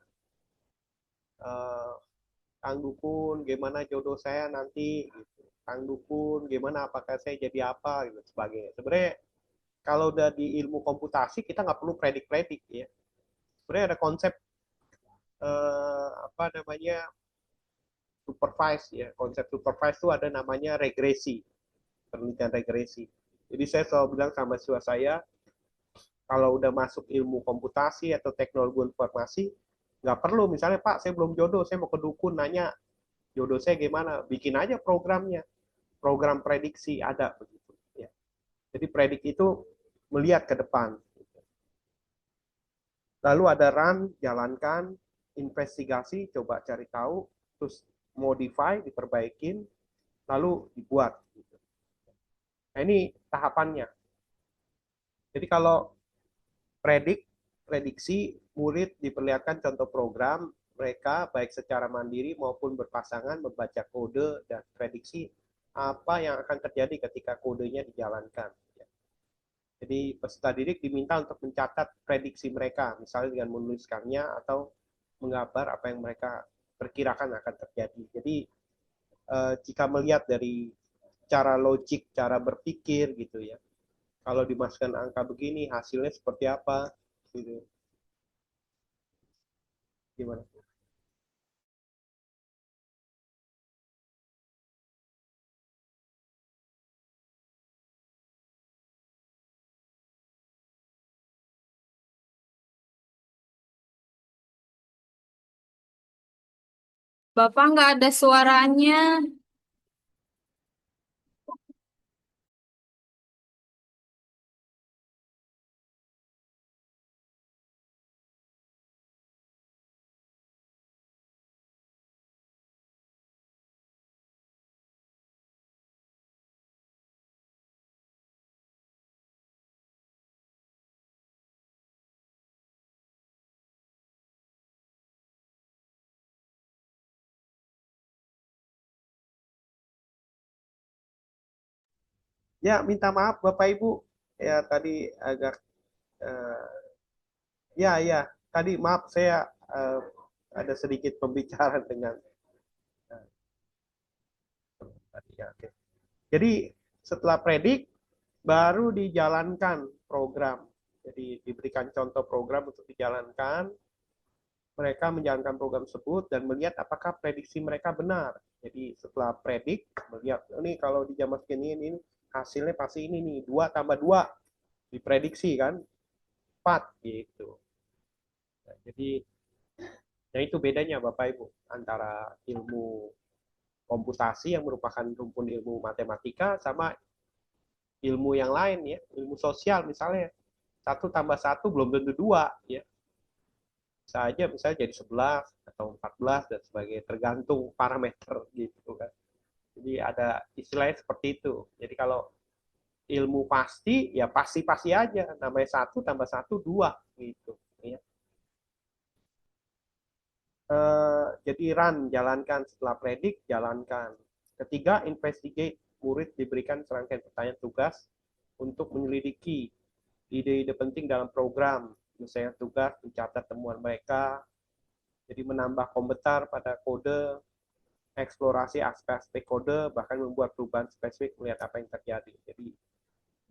Kang Dukun, gimana jodoh saya nanti? Gitu. Kang Dukun, gimana apakah saya jadi apa? Gitu, sebagainya. Sebenarnya kalau udah di ilmu komputasi kita nggak perlu predik-predik ya. Sebenarnya ada konsep apa namanya supervise ya. Konsep supervise itu ada namanya regresi, penelitian regresi. Jadi saya selalu bilang sama siswa saya, kalau udah masuk ilmu komputasi atau teknologi informasi, nggak perlu misalnya Pak saya belum jodoh, saya mau ke dukun nanya jodoh saya gimana, bikin aja programnya, program prediksi ada begitu. Ya. Jadi prediksi itu melihat ke depan. Lalu ada run, jalankan, investigasi, coba cari tahu, terus modify, diperbaikin, lalu dibuat. Nah ini tahapannya. Jadi kalau prediksi, murid diperlihatkan contoh program, mereka baik secara mandiri maupun berpasangan membaca kode dan prediksi apa yang akan terjadi ketika kodenya dijalankan. Jadi peserta didik diminta untuk mencatat prediksi mereka, misalnya dengan menuliskannya atau menggambar apa yang mereka perkirakan akan terjadi. Jadi jika melihat dari cara logik, cara berpikir gitu ya, kalau dimasukkan angka begini, hasilnya seperti apa, gitu. Gimana? Bapak nggak ada suaranya. Ya, minta maaf Bapak Ibu. Ya, tadi agak ya ya, tadi maaf saya ada sedikit pembicaraan dengan tadi ya. Oke. Jadi setelah predik baru dijalankan program. Jadi diberikan contoh program untuk dijalankan, mereka menjalankan program tersebut dan melihat apakah prediksi mereka benar. Jadi setelah predik melihat ini kalau di jam segini ini hasilnya pasti ini nih 2 tambah 2 diprediksi kan 4 gitu. Nah, jadi nah itu bedanya Bapak Ibu antara ilmu komputasi yang merupakan rumpun ilmu matematika sama ilmu yang lain ya, ilmu sosial misalnya. 1 tambah 1 belum tentu 2 ya. Bisa aja misalnya jadi 11 atau 14 dan sebagainya tergantung parameter gitu kan. Jadi ada istilahnya seperti itu. Jadi kalau ilmu pasti ya pasti-pasti aja namanya 1 tambah 1 2 gitu ya. Jadi run jalankan, setelah predik jalankan. Ketiga, investigate, murid diberikan serangkaian pertanyaan tugas untuk menyelidiki ide-ide penting dalam program, misalnya tugas mencatat temuan mereka, jadi menambah komentar pada kode, eksplorasi aspek-aspek kode, bahkan membuat perubahan spesifik melihat apa yang terjadi. Jadi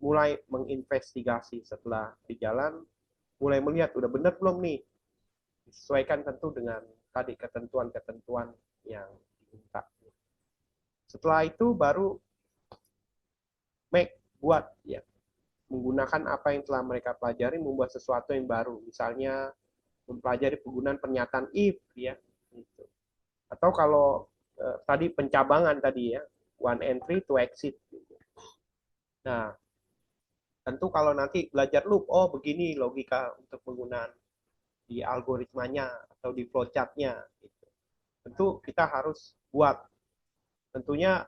mulai menginvestigasi setelah di jalan, mulai melihat udah benar belum nih, disesuaikan tentu dengan tadi ketentuan-ketentuan yang diminta. Setelah itu baru buat ya, menggunakan apa yang telah mereka pelajari membuat sesuatu yang baru. Misalnya mempelajari penggunaan pernyataan if ya gitu. Atau kalau tadi pencabangan tadi ya, one entry to exit gitu. Nah, tentu kalau nanti belajar loop, oh begini logika untuk penggunaan di algoritmanya atau di flowchart-nya gitu. Tentu kita harus buat tentunya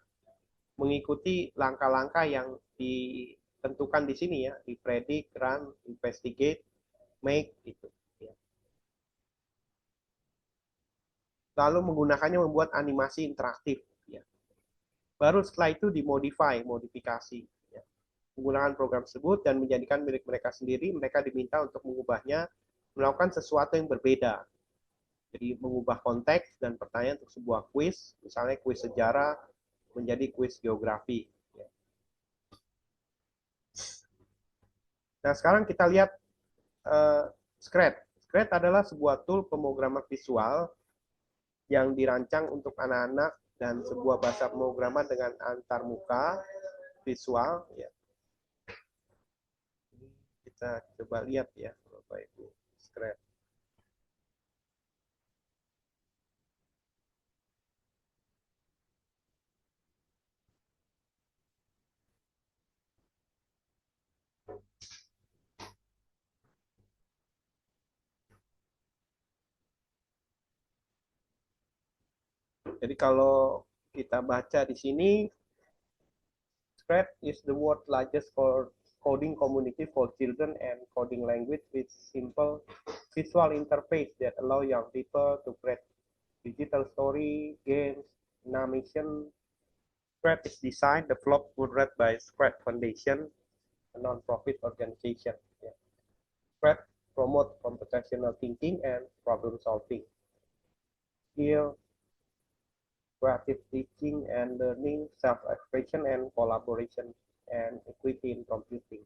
mengikuti langkah-langkah yang ditentukan di sini ya, di predict, run, investigate, make gitu. Ya. Lalu menggunakannya membuat animasi interaktif. Ya. Baru setelah itu dimodify, modifikasi. Ya. Menggunakan program tersebut dan menjadikan milik mereka sendiri, mereka diminta untuk mengubahnya, melakukan sesuatu yang berbeda. Jadi mengubah konteks dan pertanyaan untuk sebuah kuis, misalnya kuis sejarah menjadi kuis geografi. Nah, sekarang kita lihat Scratch. Scratch adalah sebuah tool pemrograman visual yang dirancang untuk anak-anak dan sebuah bahasa pemrograman dengan antarmuka visual ya. Ini kita coba lihat ya Bapak Ibu. Scratch. Jadi kalau kita baca di sini, Scratch is the world's largest coding community for children and coding language with simple visual interface that allow young people to create digital story, games, animation. Scratch is designed, developed, moderate by Scratch Foundation, a non-profit organization. Yeah. Scratch promote computational thinking and problem solving. Skill, creative teaching and learning, self-expression and collaboration, and equity in computing.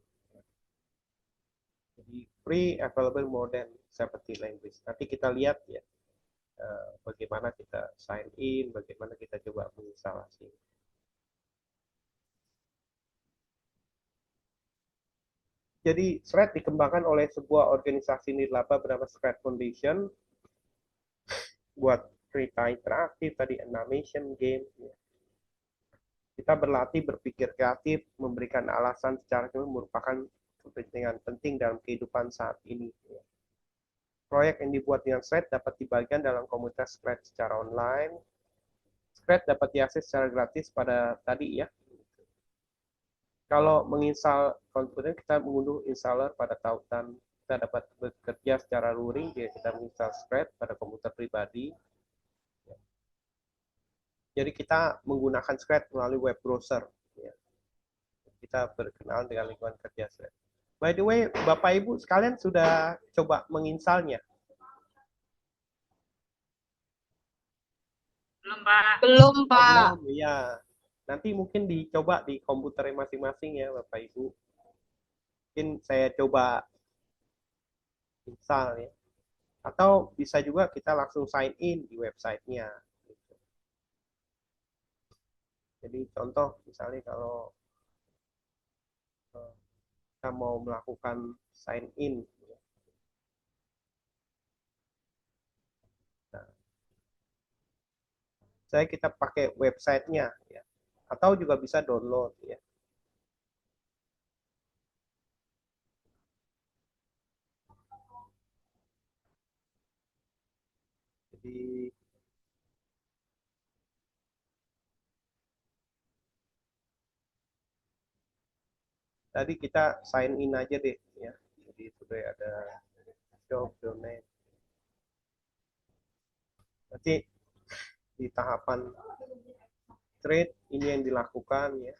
Jadi free, available more than 70 language. Nanti kita lihat ya bagaimana kita sign in, bagaimana kita coba menginstalasi. Jadi Scratch dikembangkan oleh sebuah organisasi nirlaba bernama Scratch Foundation buat cerita interaktif tadi, animation, game. Ya. Kita berlatih berpikir kreatif, memberikan alasan secara merupakan kepentingan penting dalam kehidupan saat ini. Ya. Proyek yang dibuat dengan Scratch dapat dibagikan dalam komunitas Scratch secara online. Scratch dapat diakses secara gratis pada tadi ya. Kalau menginstal komputer, kita mengunduh installer pada tautan. Kita dapat bekerja secara luring jika kita menginstal Scratch pada komputer pribadi. Jadi kita menggunakan Scratch melalui web browser. Ya. Kita berkenalan dengan lingkungan kerja Scratch. By the way, Bapak Ibu sekalian sudah coba menginstalnya? Belum, Pak. Belum, Pak. Belum, ya. Nanti mungkin dicoba di komputer masing-masing ya, Bapak Ibu. Mungkin saya coba install ya. Atau bisa juga kita langsung sign in di websitenya. Jadi contoh misalnya kalau kita mau melakukan sign in. Nah, saya kita pakai websitenya ya. Atau juga bisa download ya. Jadi tadi kita sign in aja deh ya. Jadi sudah ada job donate. Nanti di tahapan trade ini yang dilakukan ya.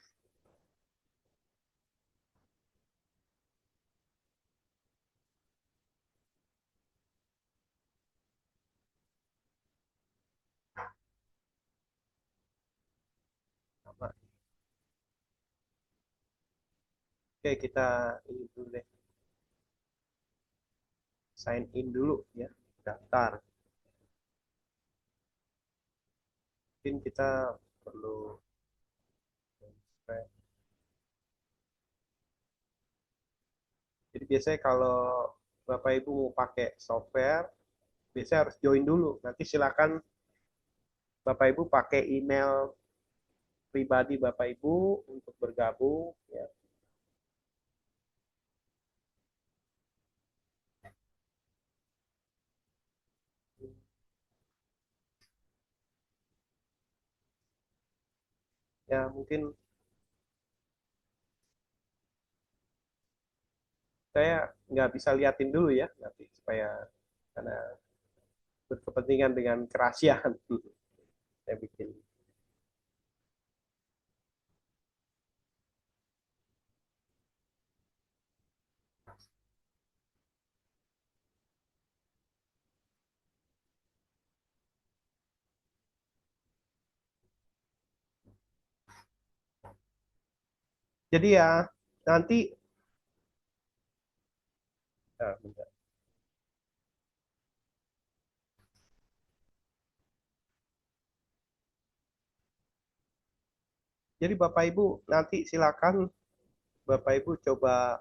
Apa? Oke, kita ini dulu deh. Sign in dulu ya, daftar. Mungkin kita perlu jadi biasanya kalau Bapak Ibu mau pakai software, biasanya harus join dulu. Nanti silakan Bapak Ibu pakai email pribadi Bapak Ibu untuk bergabung ya. Ya mungkin saya nggak bisa liatin dulu ya nanti supaya karena berkepentingan dengan kerahasiaan saya bikin. Jadi ya nanti bentar. Jadi Bapak Ibu nanti silakan Bapak Ibu coba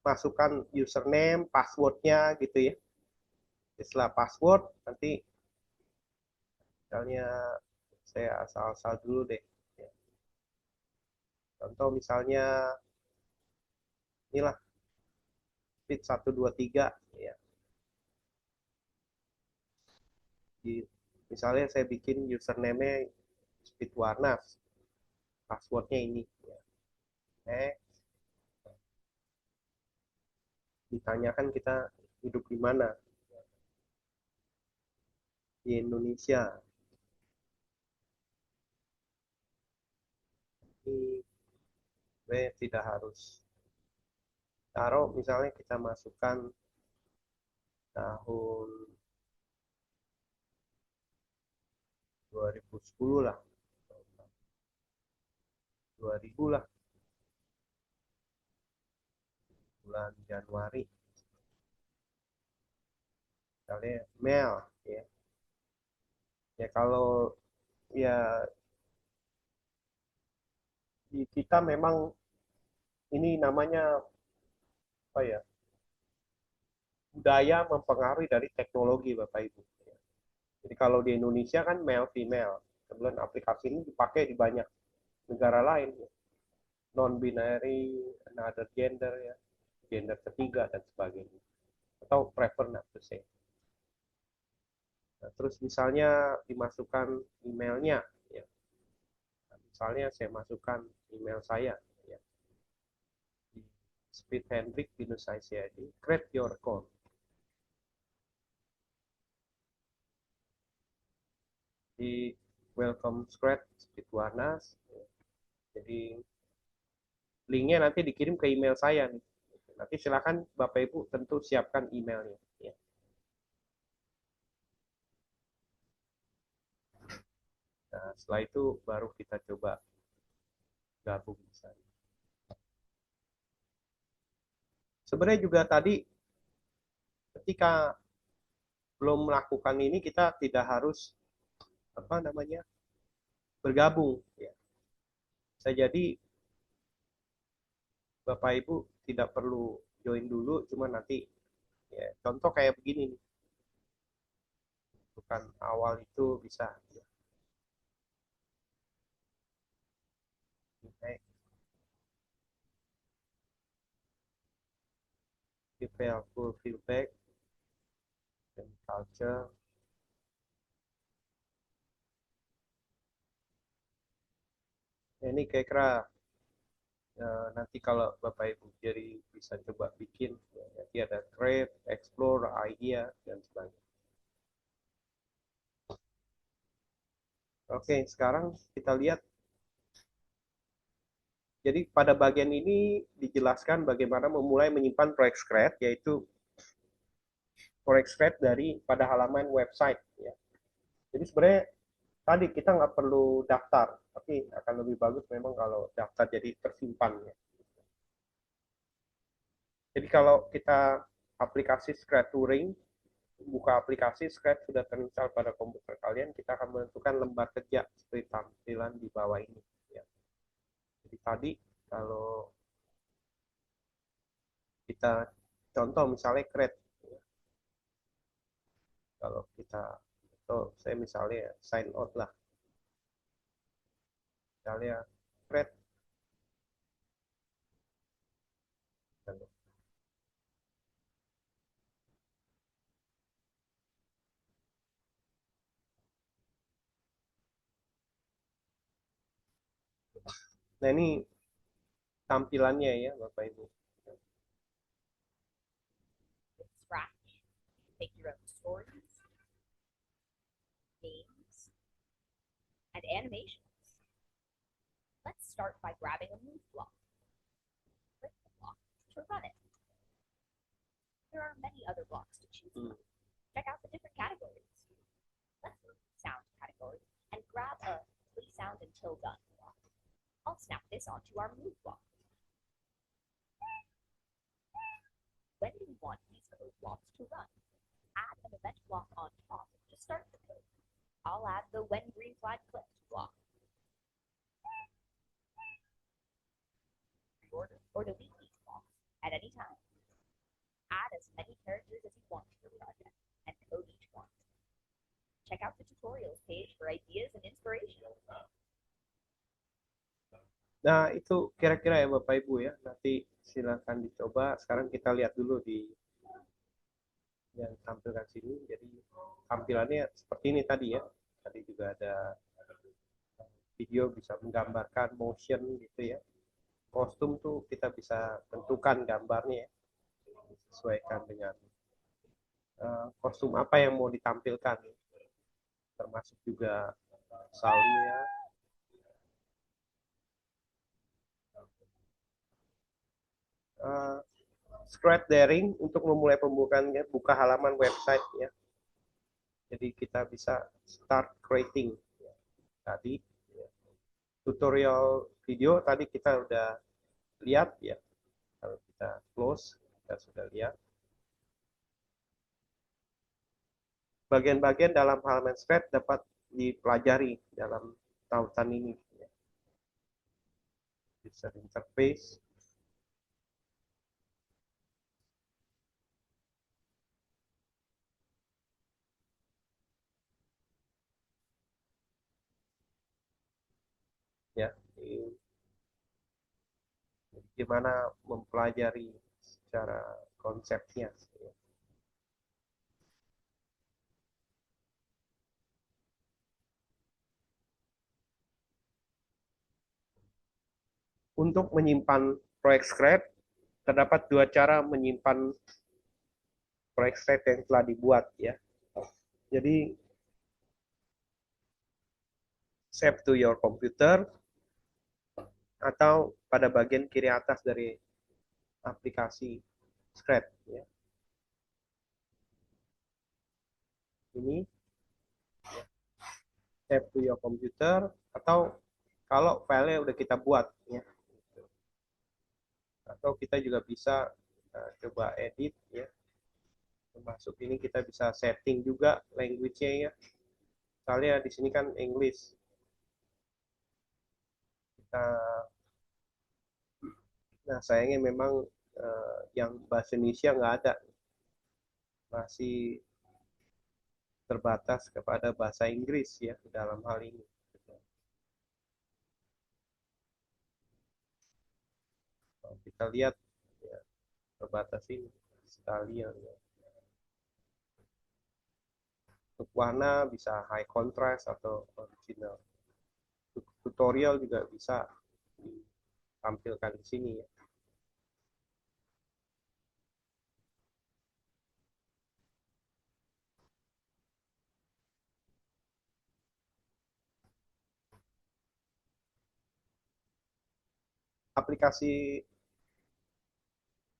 masukkan username, passwordnya gitu ya. Setelah password nanti misalnya saya asal-asal dulu deh. Contoh misalnya inilah speed 123 ya. Misalnya saya bikin username-nya speed warnas, passwordnya ini ya. Ditanyakan kita hidup di mana, di Indonesia. Ini tidak harus taruh, misalnya kita masukkan tahun 2010 lah, 2000 lah, bulan Januari, misalnya mail ya. Ya kalau ya di kita memang ini namanya apa ya, budaya mempengaruhi dari teknologi Bapak Ibu. Jadi kalau di Indonesia kan male female, kemudian aplikasi ini dipakai di banyak negara lain, ya. Non binary, another gender ya, gender ketiga dan sebagainya, atau prefer not to say. Nah, terus misalnya dimasukkan emailnya, ya. Nah, misalnya saya masukkan email saya, ya. Di speedhendrick-id, create your account. Di welcome script Speed Warnas, ya. Jadi linknya nanti dikirim ke email saya nih. Nanti silakan Bapak Ibu tentu siapkan emailnya. Ya. Nah, setelah itu baru kita coba gabung misalnya. Sebenarnya juga tadi ketika belum melakukan ini kita tidak harus apa namanya bergabung. Ya. Bisa jadi Bapak Ibu tidak perlu join dulu, cuma nanti ya, contoh kayak begini nih. Bukan awal itu bisa. Ya. Okay. Give full feedback and culture. Ya, ini kira-kira nanti kalau Bapak Ibu jadi bisa coba bikin, ya, nanti ada create, explore, idea, dan sebagainya. Oke, sekarang kita lihat. Jadi pada bagian ini dijelaskan bagaimana memulai menyimpan proyek Scratch, yaitu proyek Scratch dari pada halaman website. Ya. Jadi sebenarnya tadi kita nggak perlu daftar, tapi akan lebih bagus memang kalau daftar jadi tersimpan. Ya. Jadi kalau kita aplikasi Scratch Touring, buka aplikasi Scratch sudah terinstall pada komputer kalian, kita akan menentukan lembar kerja seperti tampilan di bawah ini. Ya. Jadi tadi kalau kita contoh misalnya create, ya. Kalau kita atau saya misalnya sign out lah, misalnya create. Nah ini tampilannya ya Bapak Ibu. Scratch, make your own stories, games, and animations. Let's start by grabbing a move block. Click the block to run it. There are many other blocks to choose from. Check out the different categories. Let's move the sound category and grab a play sound until done block. I'll snap this onto our move block. When we want these code blocks to run, add an event block on top to start the code. I'll add the when green flag clicked block. reorder or delete these blocks at any time. Add as many characters as you want to your project and code each one. Check out the tutorials page for ideas and inspiration. Nah, itu kira-kira ya Bapak Ibu ya. Nanti silakan dicoba. Sekarang kita lihat dulu di yang tampilkan sini. Jadi tampilannya seperti ini tadi ya. Tadi juga ada video bisa menggambarkan motion gitu ya. Kostum tuh kita bisa tentukan gambarnya ya. Sesuaikan dengan kostum apa yang mau ditampilkan. Termasuk juga soundnya. Scratch daring untuk memulai pembukaannya, buka halaman website ya. Jadi kita bisa start creating ya. Tadi ya. Tutorial video tadi kita udah lihat ya. Kalau kita close kita sudah lihat. Bagian-bagian dalam halaman Scratch dapat dipelajari dalam tautan ini ya. User interface. Ya, gimana mempelajari secara konsepnya. Ya. Untuk menyimpan proyek Scratch, terdapat dua cara menyimpan proyek Scratch yang telah dibuat ya. Jadi save to your computer atau pada bagian kiri atas dari aplikasi Scratch ya. Ini ya. Save to your computer atau kalau filenya udah kita buat ya. Atau kita juga bisa coba edit ya. Termasuk ini kita bisa setting juga language-nya ya. Misalnya di sini kan English. Nah sayangnya memang yang bahasa Indonesia nggak ada, masih terbatas kepada bahasa Inggris ya dalam hal ini. Kalau kita lihat ya, terbatas ini sekali ya. Untuk warna bisa high contrast atau original. Tutorial juga bisa ditampilkan di sini ya. Aplikasi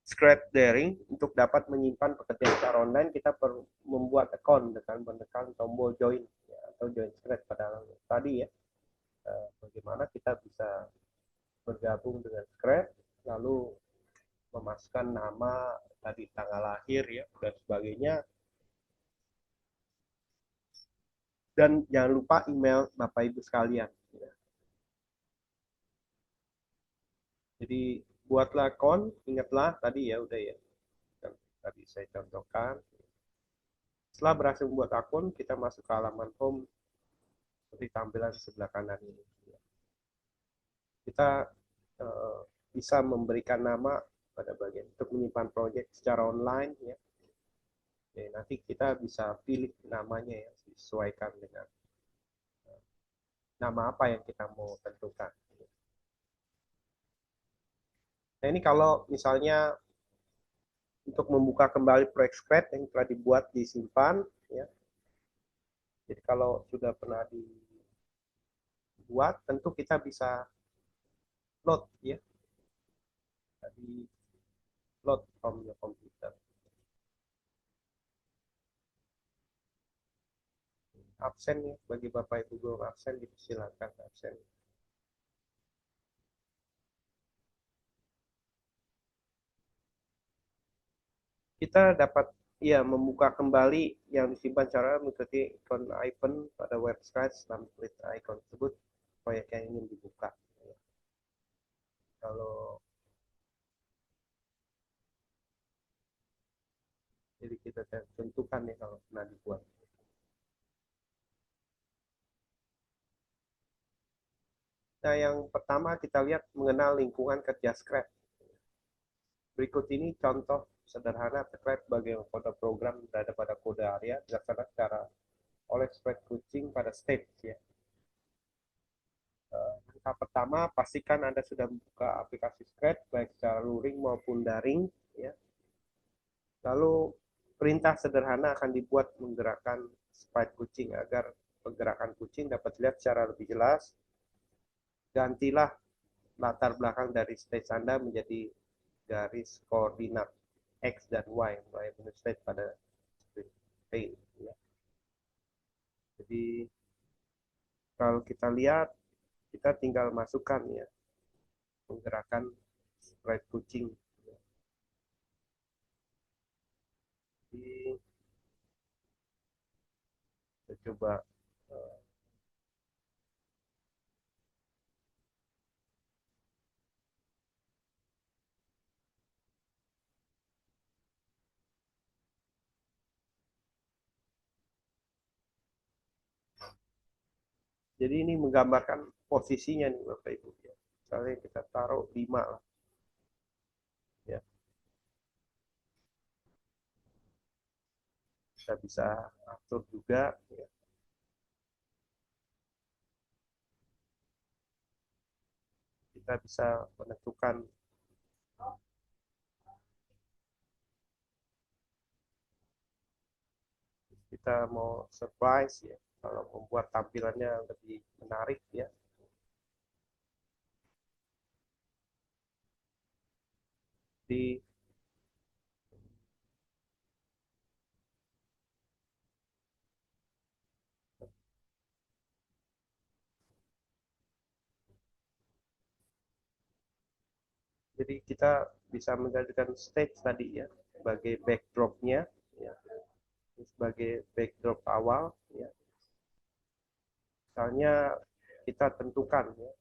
Scratch Daring untuk dapat menyimpan pekerjaan secara online kita perlu membuat account dengan menekan tombol join ya, atau join Scratch pada tadi ya. Bagaimana kita bisa bergabung dengan Scratch lalu memasukkan nama tadi tanggal lahir ya dan sebagainya, dan jangan lupa email Bapak Ibu sekalian ya. Jadi buatlah account, ingatlah tadi ya udah ya. Tadi saya contohkan. Setelah berhasil membuat akun, kita masuk ke halaman home seperti tampilan sebelah kanan ini. Kita bisa memberikan nama pada bagian untuk menyimpan proyek secara online ya. Oke, nanti kita bisa pilih namanya ya, disesuaikan dengan nama apa yang kita mau tentukan. Nah ini kalau misalnya untuk membuka kembali proyek Scratch yang telah dibuat disimpan ya. Jadi kalau sudah pernah dibuat tentu kita bisa load ya. Tadi load from your computer. Absen ya bagi Bapak Ibu guru absen dipersilakan absen. Kita dapat ya membuka kembali yang disimpan cara mengikuti icon pada website dalam klik icon tersebut proyek yang ingin dibuka. Kalau sudah tentukan ya kalau pernah dibuat. Nah, yang pertama kita lihat mengenal lingkungan kerja Scratch. Berikut ini contoh sederhana terkait bagaimana kode program berada pada kode area dilaksanakan secara oleh spread kucing pada stage ya. Langkah pertama, pastikan Anda sudah membuka aplikasi Scratch baik secara luring maupun daring ya. Lalu perintah sederhana akan dibuat menggerakkan sprite kucing agar pergerakan kucing dapat dilihat secara lebih jelas. Gantilah latar belakang dari stage Anda menjadi garis koordinat X dan Y mulai menu stage pada pane ya. Jadi kalau kita lihat, kita tinggal masukkan ya menggerakkan sprite kucing. Jadi kita coba jadi ini menggambarkan posisinya nih Bapak Ibu ya. Misalnya kita taruh 5 lah. Ya. Kita bisa atur juga ya. Kita bisa menentukan kita mau surprise ya, kalau membuat tampilannya lebih menarik ya. Di jadi kita bisa menjadikan stage tadi ya sebagai backdropnya ya, sebagai backdrop awal ya. Misalnya kita tentukan ya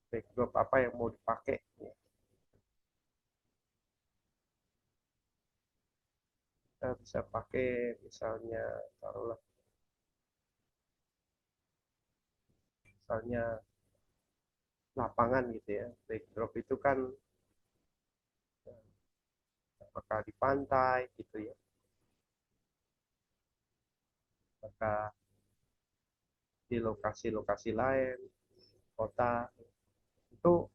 backdrop apa yang mau dipakai ya. Kita bisa pakai misalnya taruhlah misalnya lapangan gitu ya. Backdrop itu kan apakah di pantai gitu ya, apakah di lokasi-lokasi lain, kota. Itu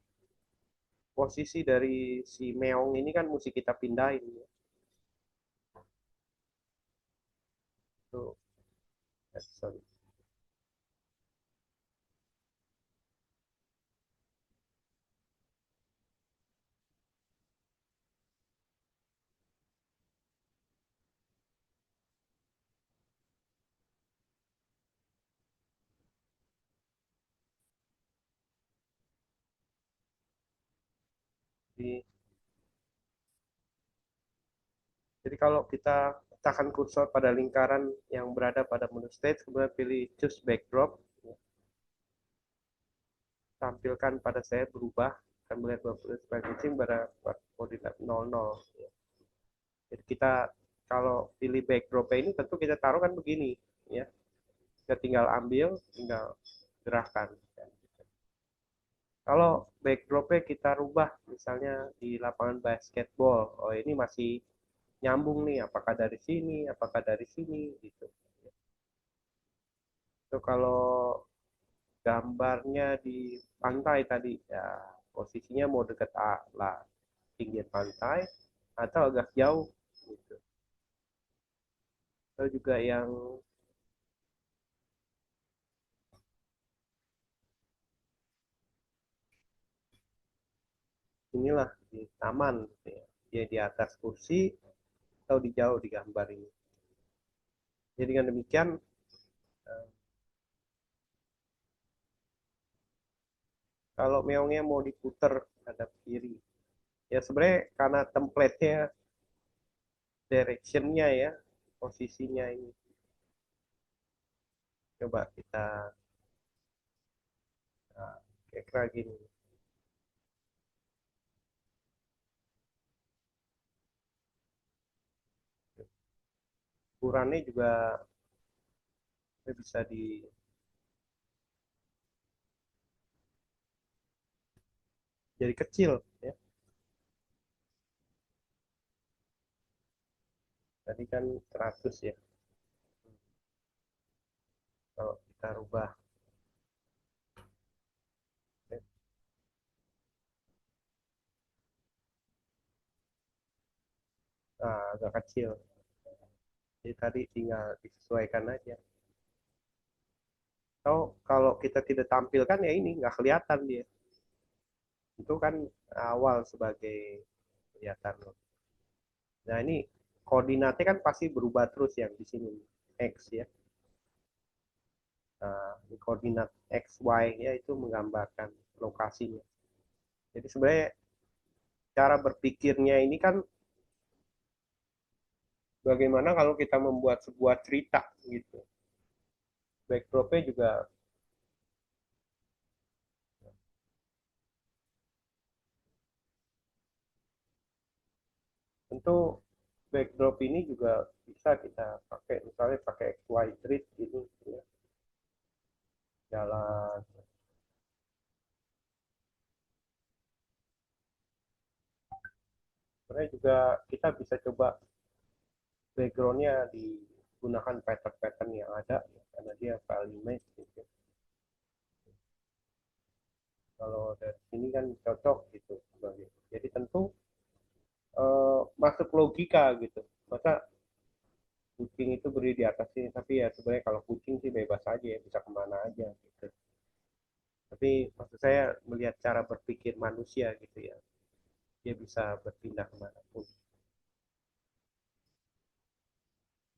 posisi dari si meong ini kan mesti kita pindahin ya. Itu sorry. Jadi kalau kita letakkan kursor pada lingkaran yang berada pada menu stage, kemudian pilih choose backdrop, tampilkan pada saya berubah, akan melihat bahwa kucing pada koordinat 00. Jadi kita kalau pilih backdrop ini tentu kita taruh kan begini, ya. Kita tinggal ambil, tinggal gerahkan. Kalau backdropnya kita rubah, misalnya di lapangan basketball, oh ini masih nyambung nih, apakah dari sini, apakah dari sini, gitu. Itu kalau gambarnya di pantai tadi, ya posisinya mau dekat lah pinggir pantai atau agak jauh, gitu. Atau juga yang inilah di taman, gitu ya. Dia di atas kursi atau di jauh di gambar ini. Jadi dengan demikian eh, kalau meongnya mau diputer hadap kiri, ya sebenarnya karena template-nya direction-nya ya, posisinya ini. Coba kita kayak gini. ukurannya juga bisa jadi kecil ya. Tadi kan 100 ya. Kalau kita rubah agak kecil. Jadi tadi tinggal disesuaikan aja. Atau kalau kita tidak tampilkan ya ini nggak kelihatan dia. Itu kan awal sebagai kelihatan. Nah ini koordinatnya kan pasti berubah terus yang di sini X ya. Di koordinat X, Y ya itu menggambarkan lokasinya. Jadi sebenarnya cara berpikirnya ini kan bagaimana kalau kita membuat sebuah cerita gitu. Backdropnya juga tentu backdrop ini juga bisa kita pakai misalnya pakai XY grid ini ya. Jalan. Sebenarnya juga kita bisa coba backgroundnya digunakan pattern-pattern yang ada ya, karena dia file image gitu. Kalau dari sini kan cocok gitu sebagai. Jadi tentu masuk logika gitu. Masa kucing itu berdiri di atas sini, tapi ya sebenarnya kalau kucing sih bebas aja ya, bisa kemana aja gitu. Tapi maksud saya melihat cara berpikir manusia gitu ya, dia bisa berpindah kemanapun.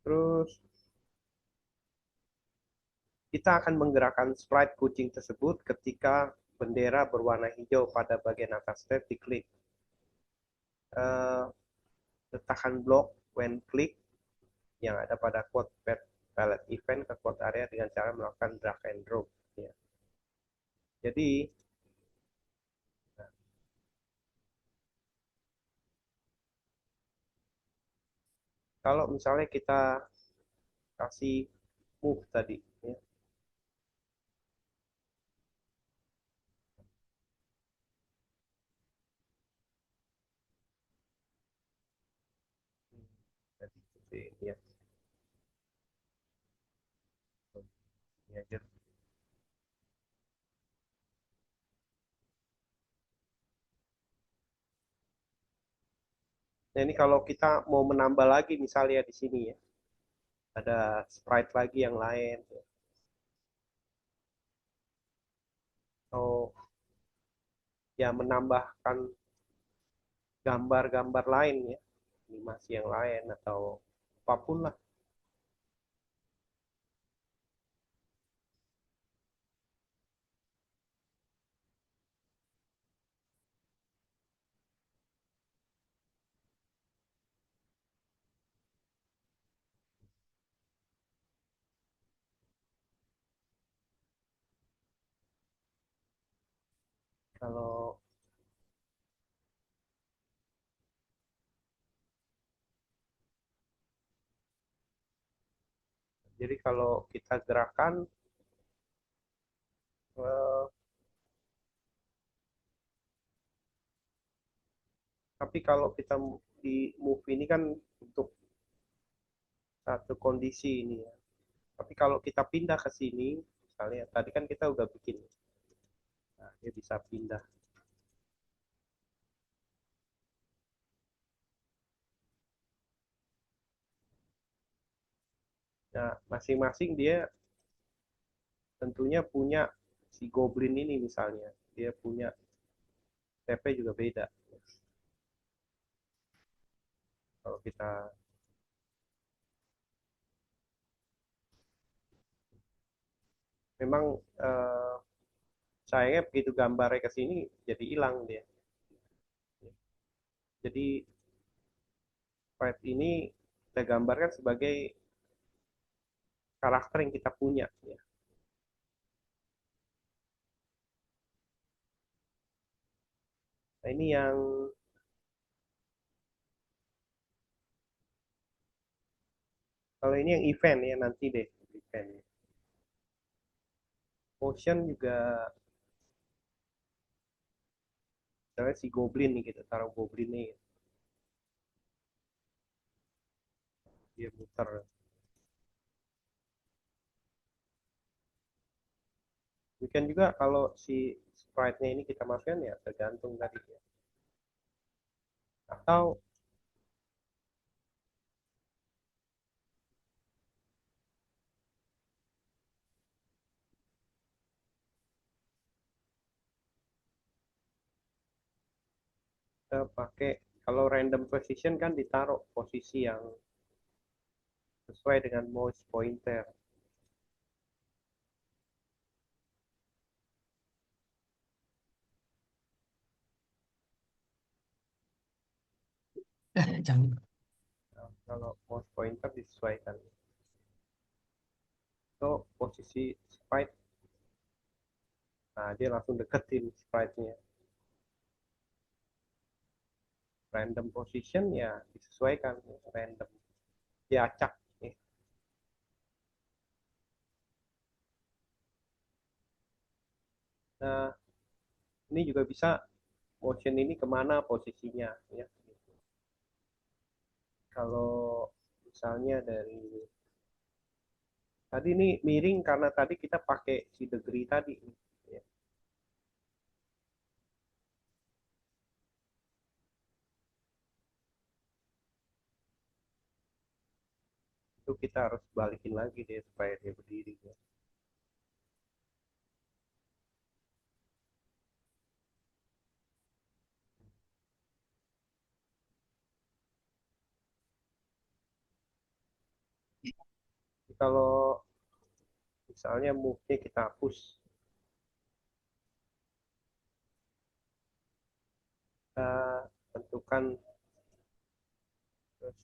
Terus kita akan menggerakkan sprite kucing tersebut ketika bendera berwarna hijau pada bagian atas tab diklik. Letakkan blok when click yang ada pada quote palette event ke quote area dengan cara melakukan drag and drop. Ya. Jadi kalau misalnya kita kasih move tadi, ya. Jadi, ya. Ya, gitu. Nah ini kalau kita mau menambah lagi misalnya di sini ya, ada sprite lagi yang lain, ya. Atau ya menambahkan gambar-gambar lain ya, animasi yang lain atau apapun lah. Kalau jadi kalau kita gerakan eh, tapi kalau kita di move ini kan untuk satu kondisi ini ya. Tapi kalau kita pindah ke sini, misalnya tadi kan kita udah bikin, nah, dia bisa pindah. Nah, masing-masing dia tentunya punya si goblin ini misalnya, dia punya TP juga beda. Kalau kita memang sayangnya begitu gambarnya ke sini jadi hilang dia. Jadi sprite ini kita gambarkan sebagai karakter yang kita punya ya. Nah, ini yang Kalau ini yang event ya nanti deh event. Motion juga, misalnya si goblin nih kita taruh goblin nih, dia muter. Mungkin juga kalau si sprite-nya ini kita masukkan ya tergantung tadi ya. Atau kita pakai, kalau random position kan ditaruh posisi yang sesuai dengan mouse pointer. Jangan. Nah, kalau mouse pointer disesuaikan. So posisi sprite, nah dia langsung deketin sprite-nya. Random position ya disesuaikan random, diacak nih. Nah ini juga bisa motion ini kemana posisinya ya. Kalau misalnya dari tadi ini miring karena tadi kita pakai si degree tadi ya. Itu kita harus balikin lagi deh supaya dia berdiri ya. Kalau misalnya move-nya kita hapus, kita tentukan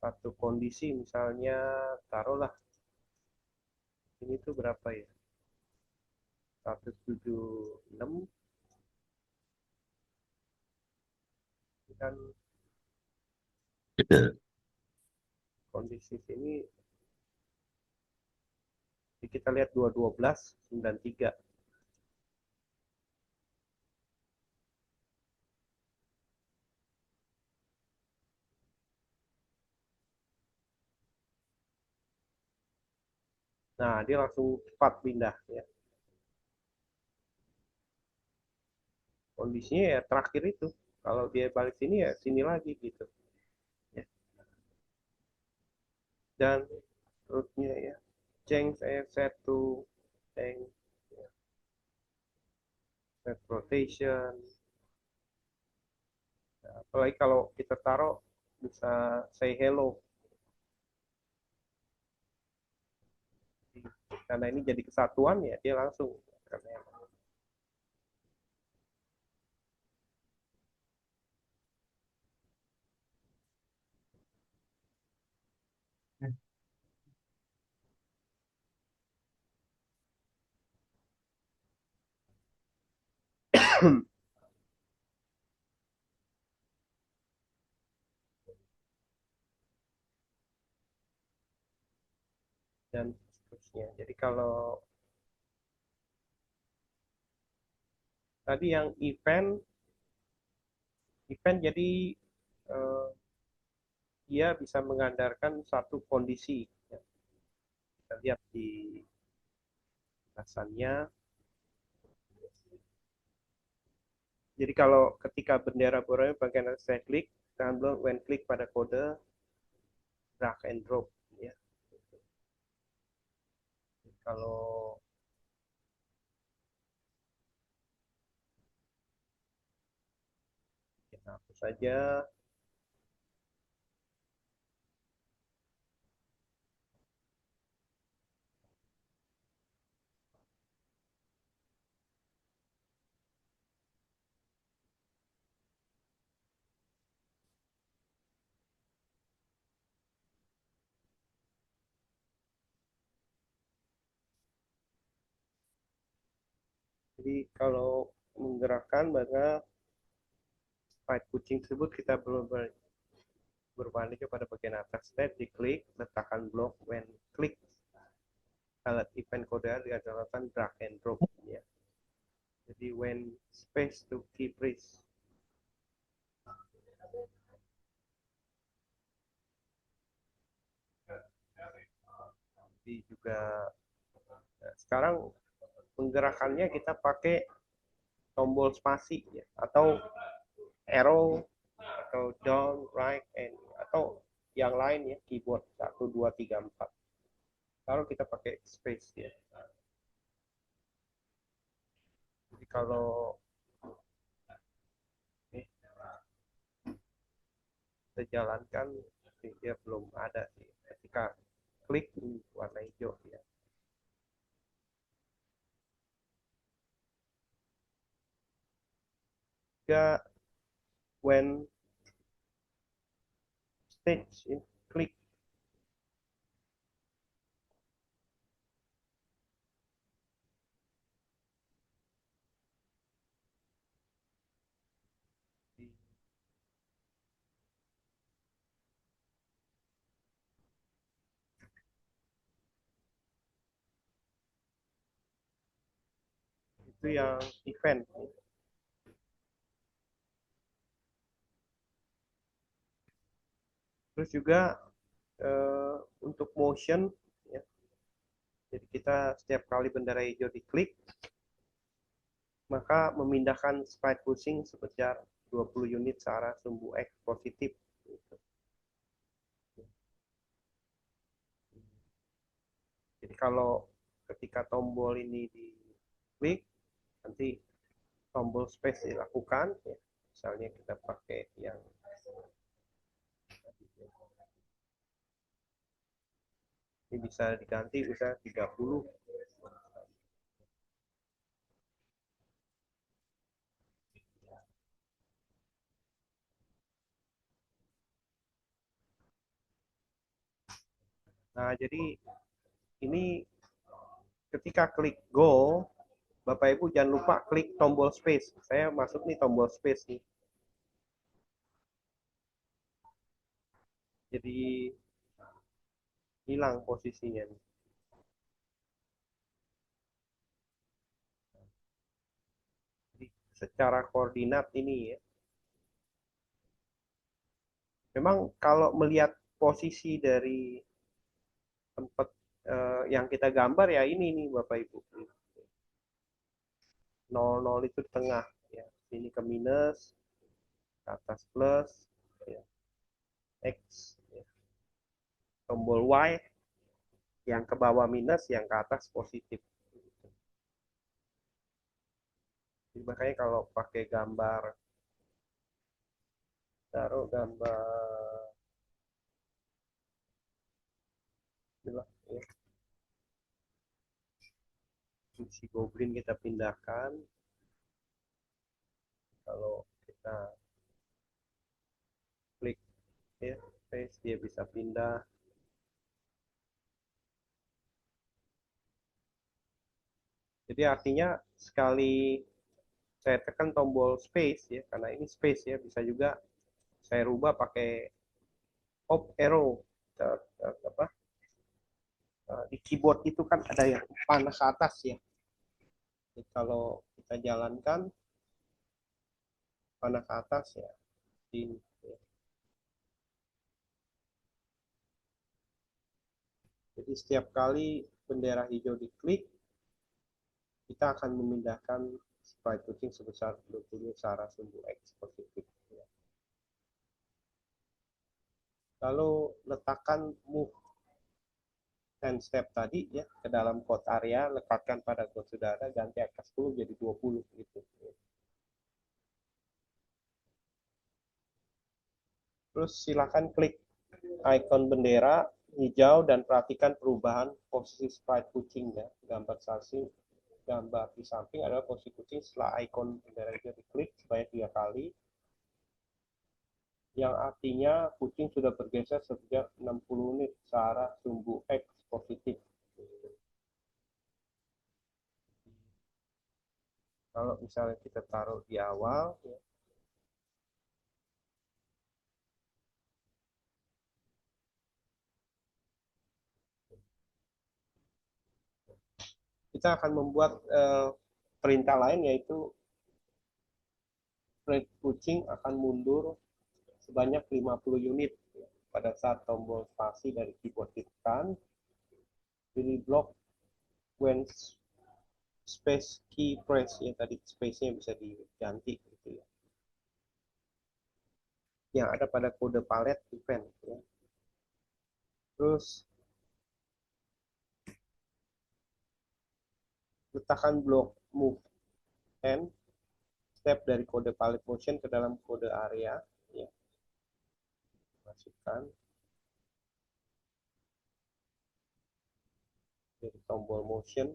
satu kondisi, misalnya taruhlah ini tuh berapa ya, 176 kan, kondisi sini kita lihat 212 93. Nah dia langsung cepat pindah ya. Kondisinya ya terakhir itu, kalau dia balik sini ya sini lagi gitu ya. Dan terusnya ya change set to change ya, set rotation. Nah, apalagi kalau kita taruh bisa say hello, karena ini jadi kesatuan ya dia langsung karena dan seterusnya. Jadi kalau tadi yang event, jadi eh, dia bisa mengandalkan satu kondisi ya. Kita lihat di atasannya. Jadi kalau ketika bendera boranya bagian saya klik, kita ambil when klik pada kode drag and drop ya. Kalau kita hapus saja. Jadi kalau menggerakkan maka pipe kucing tersebut kita belum berwarna hijau pada bagian atas. Step diklik, letakkan blok when klik. Alat event kode adalah drag and drop ya. Jadi when space to key press. Jadi juga sekarang penggerakannya kita pakai tombol spasi ya, atau arrow atau down, right, and atau yang lain ya, keyboard 1 2 3 4. Kalau kita pakai space ya. Jadi kalau kita jalankan dia belum ada sih. Ketika klik warna hijau ya. Juga when stage in klik itu yang event. Terus juga untuk motion ya. Jadi kita setiap kali bendera hijau diklik maka memindahkan sprite pushing sebesar 20 unit searah sumbu X positif. Jadi kalau ketika tombol ini diklik, nanti tombol space dilakukan. Ya. Misalnya kita pakai yang ini bisa diganti bisa 30. Nah, jadi ini ketika klik go, Bapak Ibu jangan lupa klik tombol space. Saya masuk nih tombol space nih. Jadi hilang posisinya nih. Jadi secara koordinat ini ya. Memang kalau melihat posisi dari tempat yang kita gambar ya ini nih Bapak Ibu. 00 itu tengah ya. Sini ke minus, ke atas plus ya. X ya. Tombol Y yang ke bawah minus, yang ke atas positif. Jadi makanya kalau pakai gambar, taruh gambar inilah, ya. Si goblin kita pindahkan. Kalau kita klik ya, space dia bisa pindah. Jadi artinya sekali saya tekan tombol space ya, karena ini space ya, bisa juga saya rubah pakai up arrow apa di keyboard itu kan ada yang panah ke atas ya. Jadi kalau kita jalankan panah ke atas ya, ini ya. Jadi setiap kali bendera hijau diklik, kita akan memindahkan sprite kucing sebesar 20 searah sumbu X positif. Ya. Lalu letakkan move and step tadi ya ke dalam code area, lekatkan pada code saudara, ganti angka 10 jadi 20 gitu. Terus silakan klik icon bendera hijau dan perhatikan perubahan posisi sprite kucingnya. Gambar samping, gambar di samping adalah posisi kucing setelah icon bendera hijau diklik sebanyak 3 kali. Yang artinya kucing sudah bergeser sejak 60 unit searah sumbu X positif. Kalau misalnya kita taruh di awal, ya, kita akan membuat perintah lain, yaitu sprite kucing akan mundur sebanyak 50 unit pada saat tombol spasi dari keyboard ditekan. Pilih block when space key press, ya tadi space-nya bisa diganti gitu ya. Yang ada pada kode palet event ya. Terus letakkan blok move and step dari kode palet motion ke dalam kode area ya. Masukkan dari tombol motion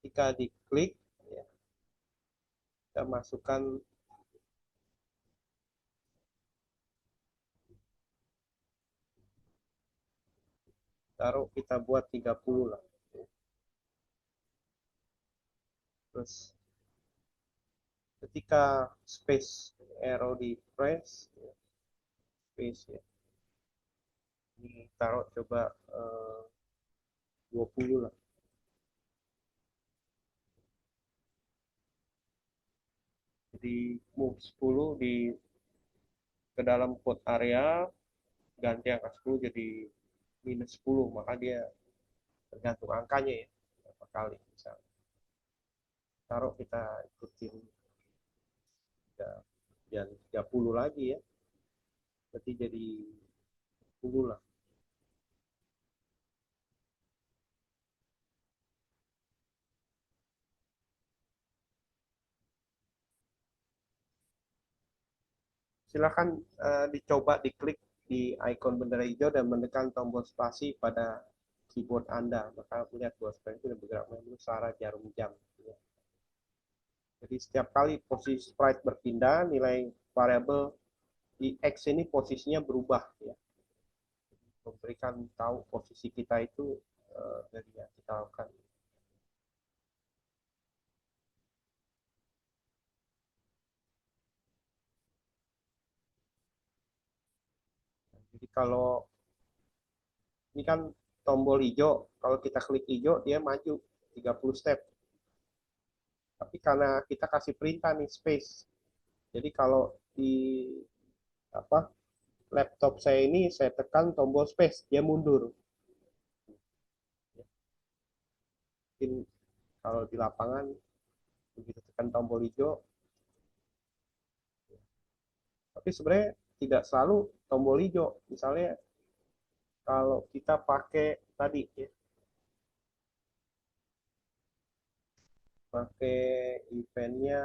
ketika diklik ya, kita masukkan taruh, kita buat 30 lah. Terus ketika space arrow di press ya, space ya, ini taruh coba 20 lah. Jadi move 10 ke dalam code area, ganti angka 10 jadi minus 10, maka dia tergantung angkanya ya, berapa kali misalnya. Taruh kita ikutin dan 30 lagi ya, berarti jadi 10 lah. Silakan dicoba diklik di ikon bendera hijau dan menekan tombol spasi pada keyboard Anda, maka melihat bahwa sprite itu bergerak menurut arah jarum jam. Ya. Jadi setiap kali posisi sprite berpindah, nilai variabel di X ini posisinya berubah ya. Memberikan tahu posisi kita itu dari yang kita lakukan. Jadi kalau ini kan tombol hijau, kalau kita klik hijau dia maju 30 step. Tapi karena kita kasih perintah nih space. Jadi kalau di laptop saya ini saya tekan tombol space, dia mundur. Mungkin kalau di lapangan begitu tekan tombol hijau. Tapi sebenarnya tidak selalu tombol hijau. Misalnya kalau kita pakai tadi ya, pakai eventnya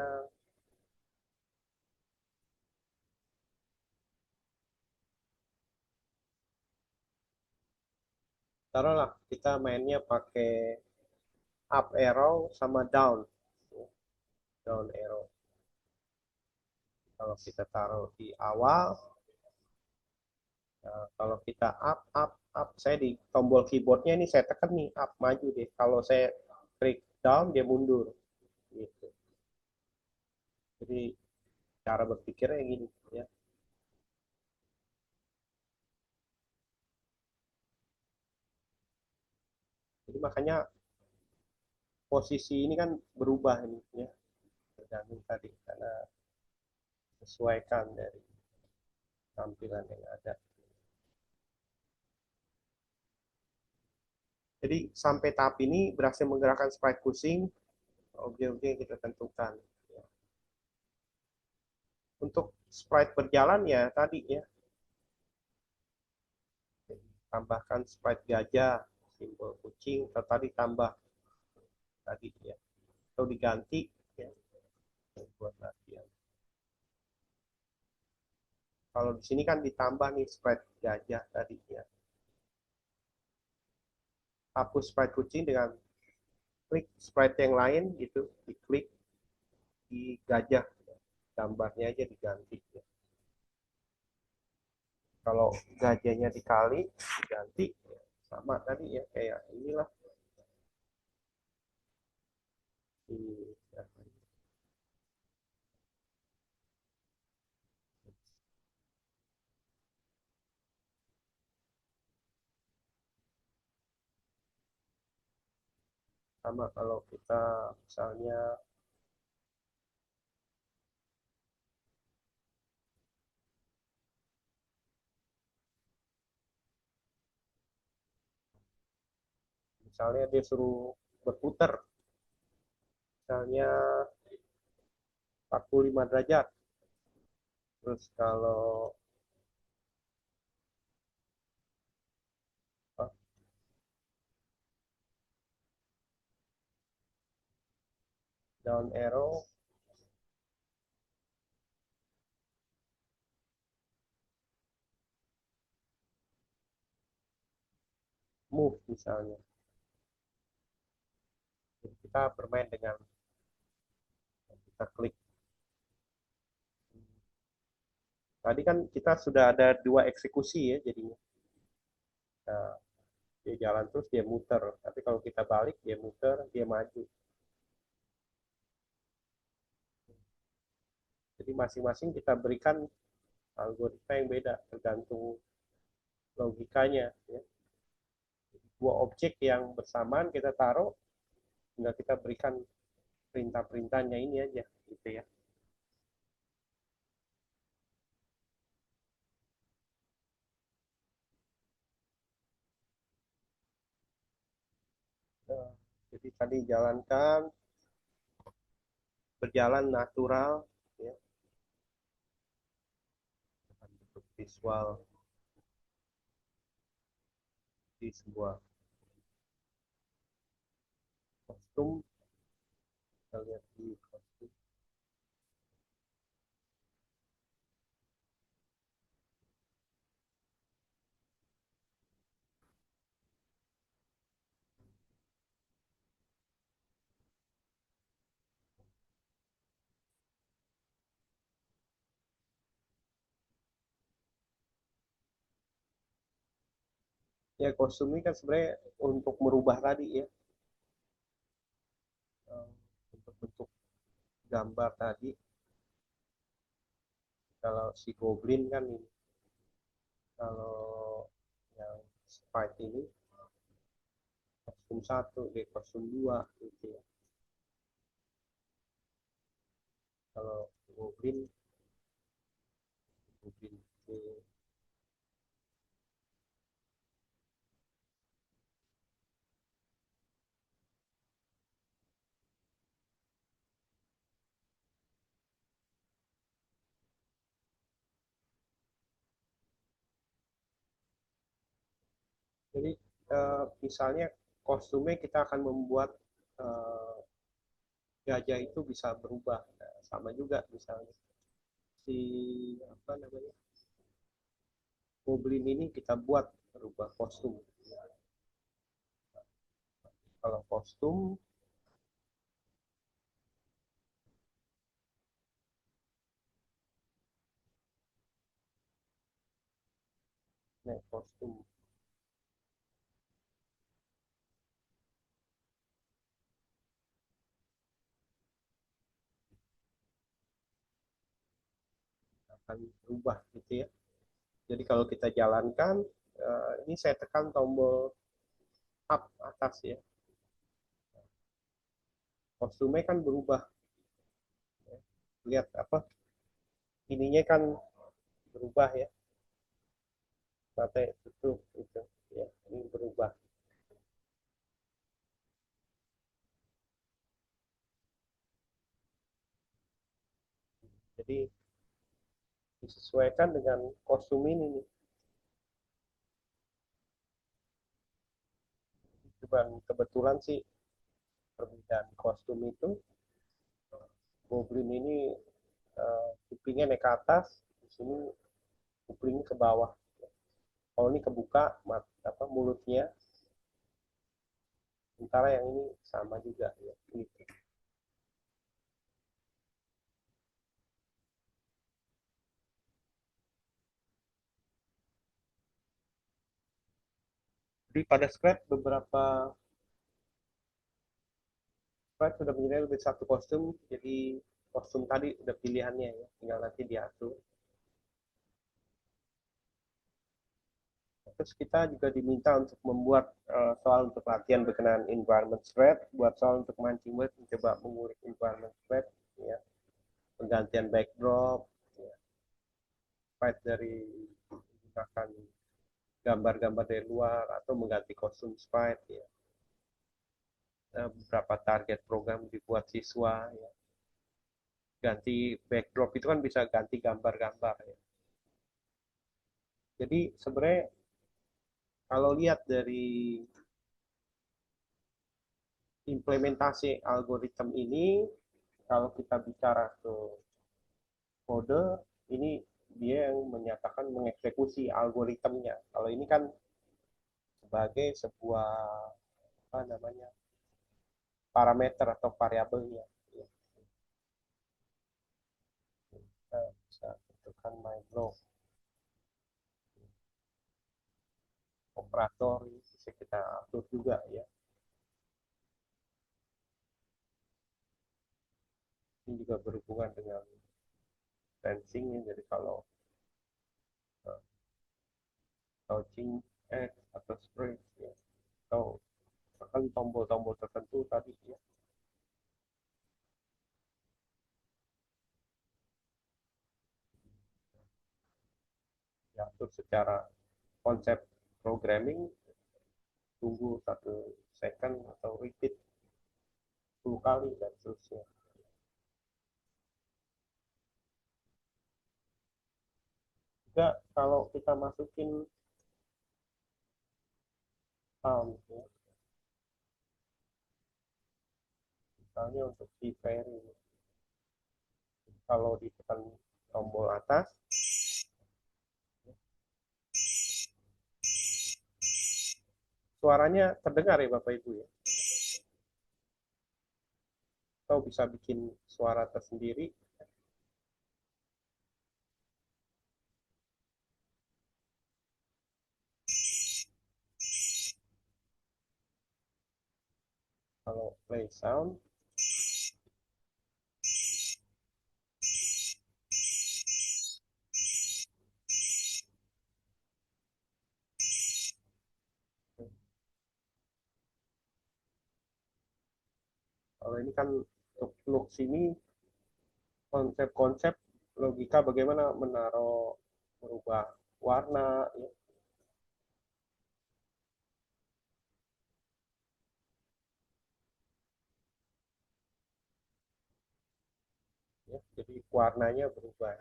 taruhlah kita mainnya pakai up arrow sama down arrow. Kalau kita taruh di awal, kalau kita up, saya di tombol keyboardnya ini saya tekan nih up, maju deh. Kalau saya klik down dia mundur gitu. Jadi cara berpikirnya gini ya. Jadi makanya posisi ini kan berubah ini ya, tergantung tadi karena sesuaikan dari tampilan yang ada. Jadi sampai tahap ini berhasil menggerakkan sprite pusing objek-objek yang kita tentukan. Untuk sprite berjalan ya tadi ya, tambahkan sprite gajah, simbol kucing, atau tadi tambah tadi ya, atau diganti ya buat latihan. Kalau di sini kan ditambah nih sprite gajah tadi ya. Hapus sprite kucing dengan klik sprite yang lain gitu, diklik di gajah, gambarnya aja diganti ya. Kalau gajahnya dikali diganti ya, sama tadi ya kayak inilah ini ya. Sama kalau kita misalnya dia suruh berputar, misalnya 45 derajat. Terus kalau down arrow move misalnya. Jadi kita bermain dengan kita klik. Tadi kan kita sudah ada 2 eksekusi ya jadinya. Nah, dia jalan terus dia muter. Tapi kalau kita balik dia muter, dia maju. Jadi masing-masing kita berikan algoritma yang beda tergantung logikanya. Ya. Dua objek yang bersamaan kita taruh, tinggal kita berikan perintah-perintahnya ini aja, gitu ya. Nah, jadi tadi jalankan, berjalan natural, ya, bentuk visual di sebuah kostum. Kita lihat di kostum. Ya kostum ini kan sebenarnya untuk merubah tadi ya, bentuk-bentuk gambar tadi. Kalau si goblin kan ini, kalau yang sprite ini kostum 1, dia kostum 2 gitu ya. Kalau goblin goblin itu jadi misalnya kostumnya kita akan membuat eh, gajah itu bisa berubah. Nah, sama juga misalnya si apa namanya goblin ini kita buat berubah kostum. Kalau kostum nah kostum akan berubah gitu ya. Jadi kalau kita jalankan, ini saya tekan tombol up atas ya, kostumnya kan berubah. Lihat apa ininya kan berubah ya, mata tutup itu ya, ini berubah. Jadi disesuaikan dengan kostum ini nih. Cuman kebetulan sih perbedaan kostum itu, goblin ini kupingnya naik ke atas, di sini kupingnya ke bawah. Kalau ini kebuka mulutnya, sementara yang ini sama juga ya. Gitu. Jadi pada Scratch beberapa Scratch sudah menyediakan lebih satu kostum, jadi kostum tadi udah pilihannya ya, tinggal nanti diatur. terus kita juga diminta untuk membuat soal untuk latihan berkenaan environment spread, buat soal untuk mancing web, mencoba mengulik environment spread, ya, penggantian backdrop, ya, spread dari menggunakan gambar-gambar dari luar atau mengganti kostum sprite, ya. Beberapa target program dibuat siswa, ya. Ganti backdrop itu kan bisa ganti gambar-gambar, ya. Jadi sebenarnya kalau lihat dari implementasi algoritma ini, kalau kita bicara ke kode, ini dia yang menyatakan mengeksekusi algoritmnya. Kalau ini kan sebagai sebuah apa namanya parameter atau variabelnya. Kita bisa tentukan my block operator bisa kita atur juga, ya. Ini juga berhubungan dengan sensing, jadi kalau touching X atau spray, ya, atau bahkan tombol-tombol tertentu tadi, ya, diatur secara konsep programming, tunggu 1 second atau repeat 10 kali dan seterusnya. Juga kalau kita masukin sound, ya, misalnya untuk si vary, kalau ditekan tombol atas, suaranya terdengar, ya Bapak Ibu, ya. Atau bisa bikin suara tersendiri. Kalau play sound, kalau ini kan untuk look sini konsep-konsep logika bagaimana menaruh merubah warna, ya. Ya, jadi warnanya berubah.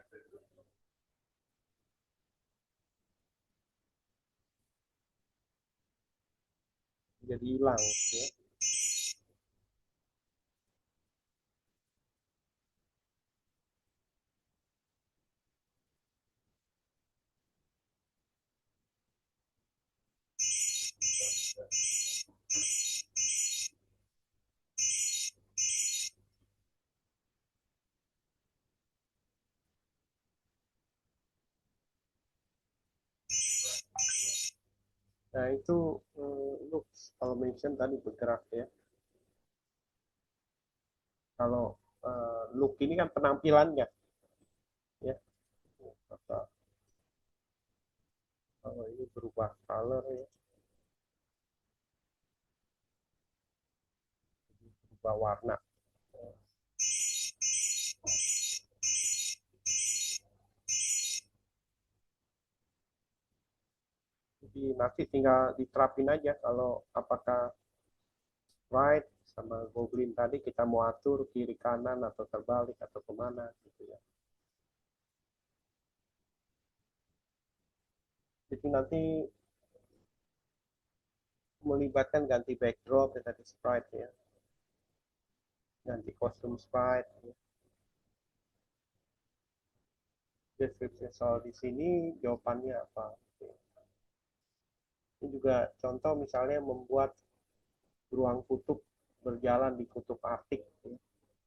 Jadi hilang, ya. Nah itu look, kalau mention tadi bergerak, ya. Kalau look ini kan penampilannya, ya. Kalau ini berubah color, ya, berubah warna. Jadi nanti tinggal diterapin aja kalau apakah right sama goblin tadi kita mau atur kiri kanan atau terbalik atau kemana gitu, ya. Jadi nanti melibatkan ganti backdrop, ya, tadi sprite, ya, ganti kostum sprite, ya. Deskripsi soal di sini jawabannya apa, ya. Ini juga contoh misalnya membuat ruang kutub berjalan di kutub Arktik, ya.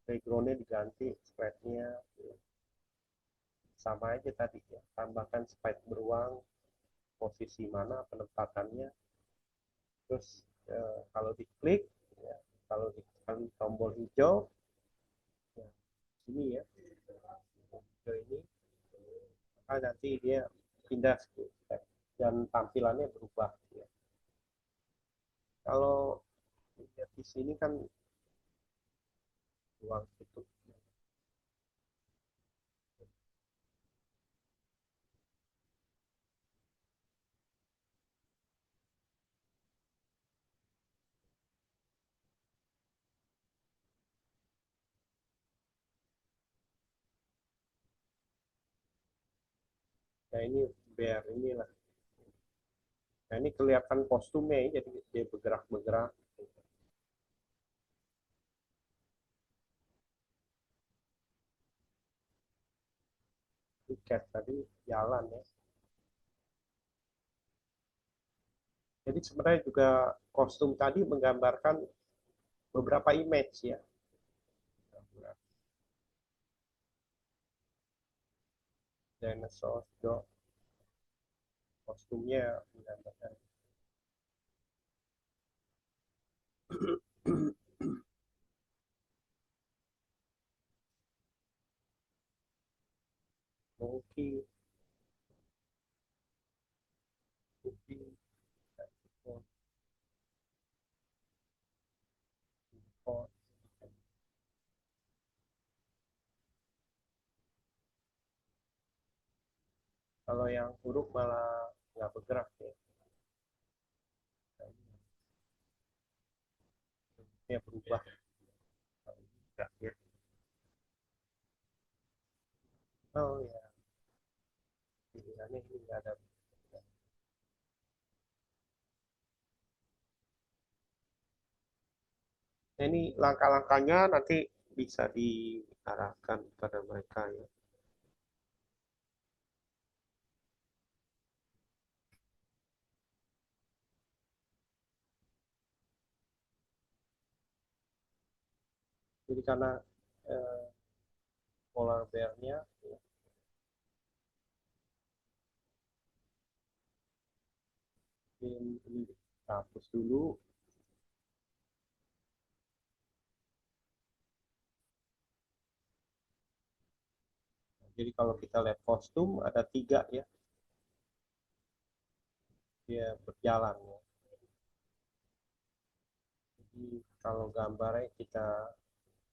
Backgroundnya diganti sprite-nya, ya. Sama aja tadi, ya, tambahkan sprite beruang, posisi mana penempatannya, terus kalau diklik, ya, kalau ditekan tombol hijau, ya, ini, ya, hijau ini, maka nanti dia pindah ke dan tampilannya berubah ya. Kalau lihat di sini kan ruang itu. Nah ini bear inilah. Nah ini kelihatan kostumnya, jadi dia bergerak-bergerak. Cat tadi jalan ya. Jadi sebenarnya juga kostum tadi menggambarkan beberapa image ya. Dinosaur dog kostumnya menggambarkan monkey, kucing, unicorn. Kalau yang huruf malah nggak bergerak ya. Dia berubah. Enggak ya. Oh ya, pilihannya ini nggak ada. Nah, ini langkah-langkahnya nanti bisa diarahkan pada mereka ya. Jadi karena eh, polar bear-nya ya, ini hapus dulu. Jadi kalau kita lihat kostum ada tiga ya, dia berjalan ya. Jadi kalau gambarnya kita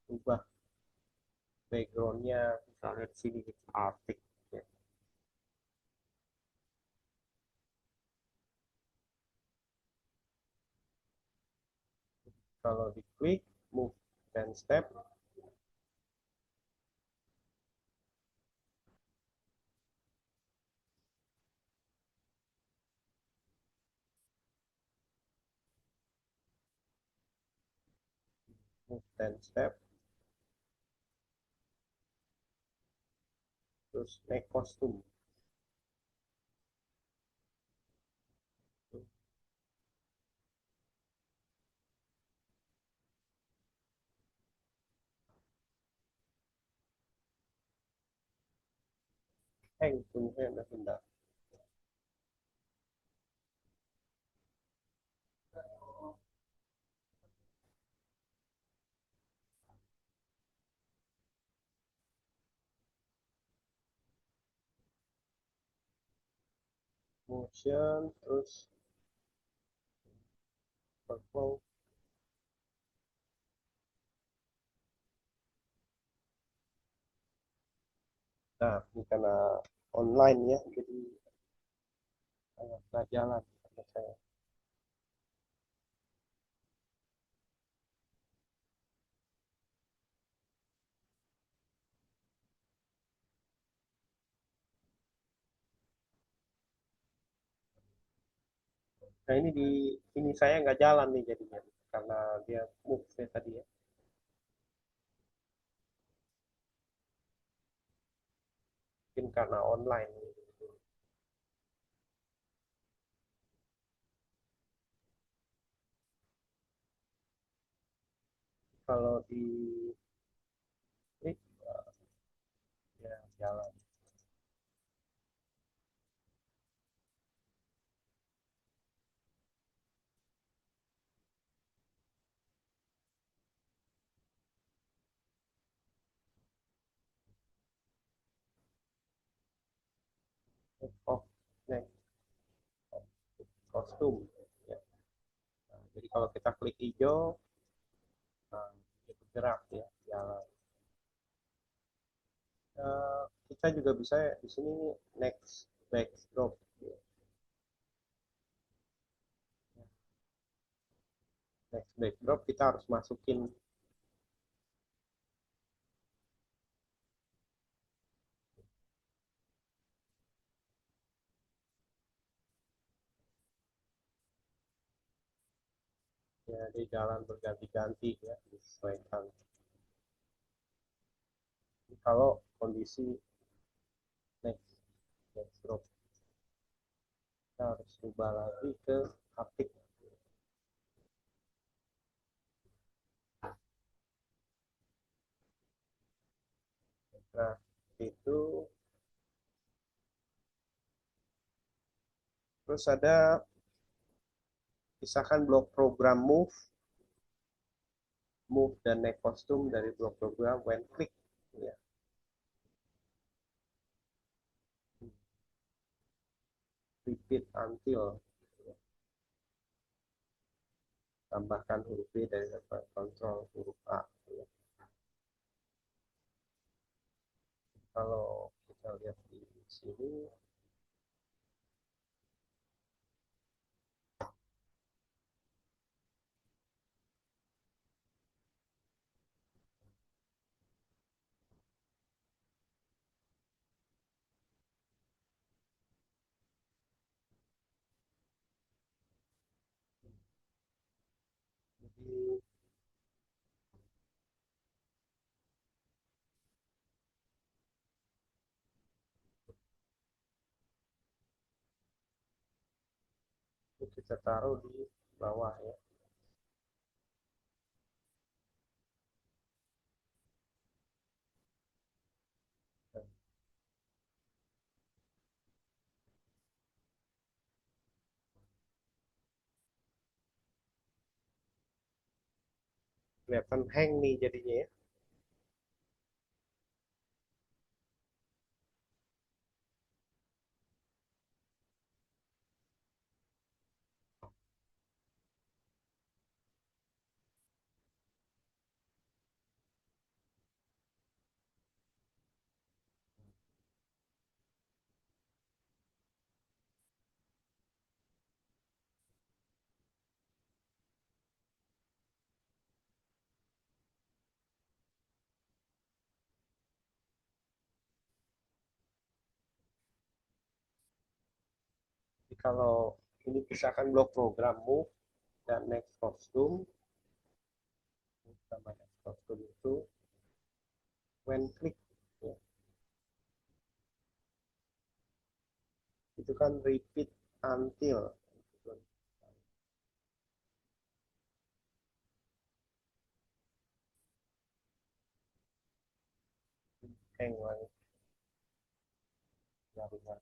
ubah backgroundnya, misalnya di sini Arctic ya. Kalau diklik move 10 step, move 10 step, terus make kostum. Hang punya benda. Motion, terus purple. Nah, ini karena online ya, jadi nggak jalan sama saya. Nah ini di ini saya nggak jalan nih jadinya karena dia move ya tadi ya. Mungkin karena online. Kalau di klik ya jalan. Oh, next. kostum. Ya. Nah, jadi kalau kita klik hijau, nah, itu bergerak ya, jalan. Kita juga bisa di sini next backdrop. Ya. Next backdrop kita harus masukin ya, di jalan berganti-ganti ya, disesuaikan. Jadi kalau kondisi next backdrop, kita harus ubah lagi ke haptik. Nah, itu terus ada pisahkan blok program move dan next kostum dari blok program when click ya. Repeat until ya. Tambahkan huruf B dari kontrol huruf A ya. Kalau kita lihat di sini jadi kita taruh di bawah ya. Kelihatan hang nih jadinya ya. Jadi kalau ini pisahkan blok program move dan next kostum, sama next kostum itu when click ya. Itu kan repeat until hang lagi jaringan.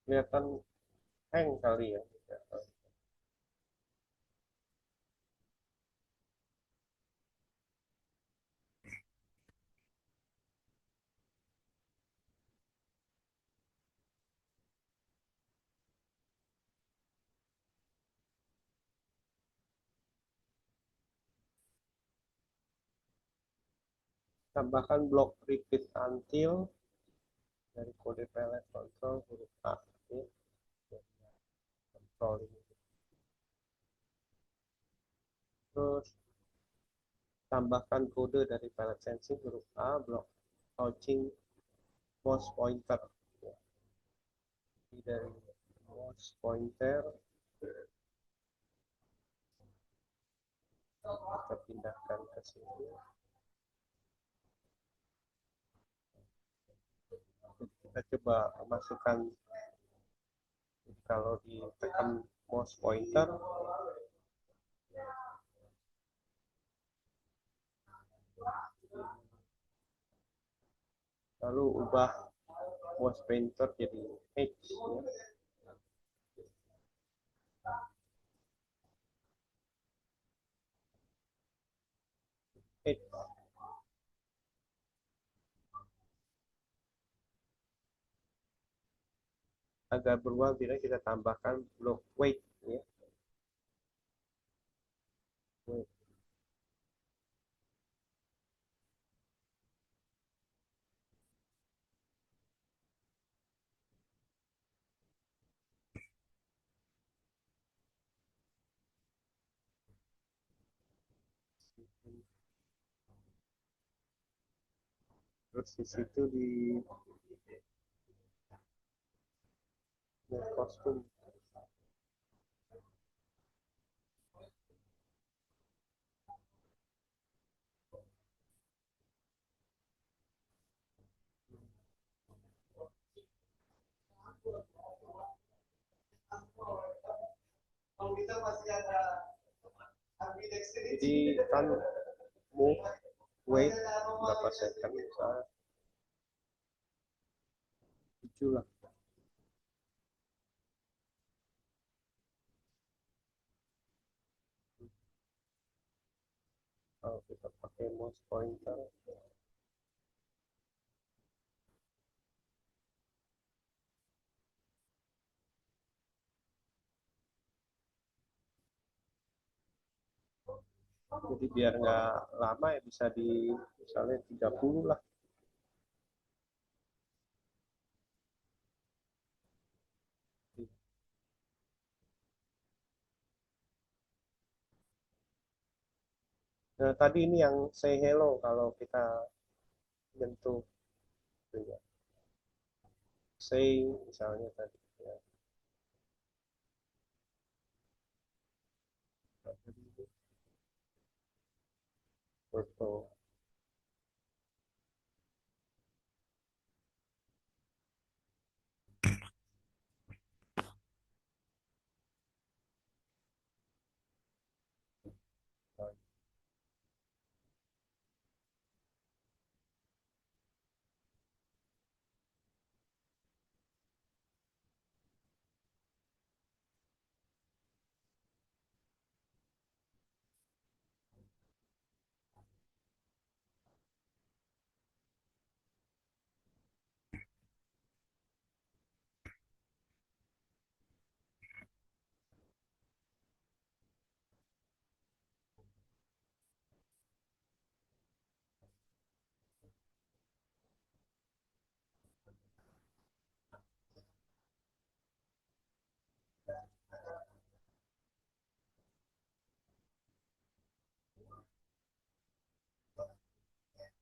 Kelihatan hang kali ya. Tambahkan blok repeat until dari kode pelet kontrol huruf A ya. Kontrol ini. Terus tambahkan kode dari pelet sensing huruf A blok launching mouse pointer ya. Jadi dari mouse pointer kita pindahkan ke sini. Kita coba masukkan, kalau ditekan mouse pointer lalu ubah was painter jadi H ya. H. Agar beruang tidak kita tambahkan block weight ya. Weight. Terus di situ di kostum jadi kan move weight berapa second misalnya 7 lah. Kalau kita pakai mouse pointer jadi biar nggak lama ya bisa di misalnya 30 lah. Nah, tadi ini yang say hello kalau kita nyentuh gitu ya. Say misalnya tadi ya. Foto.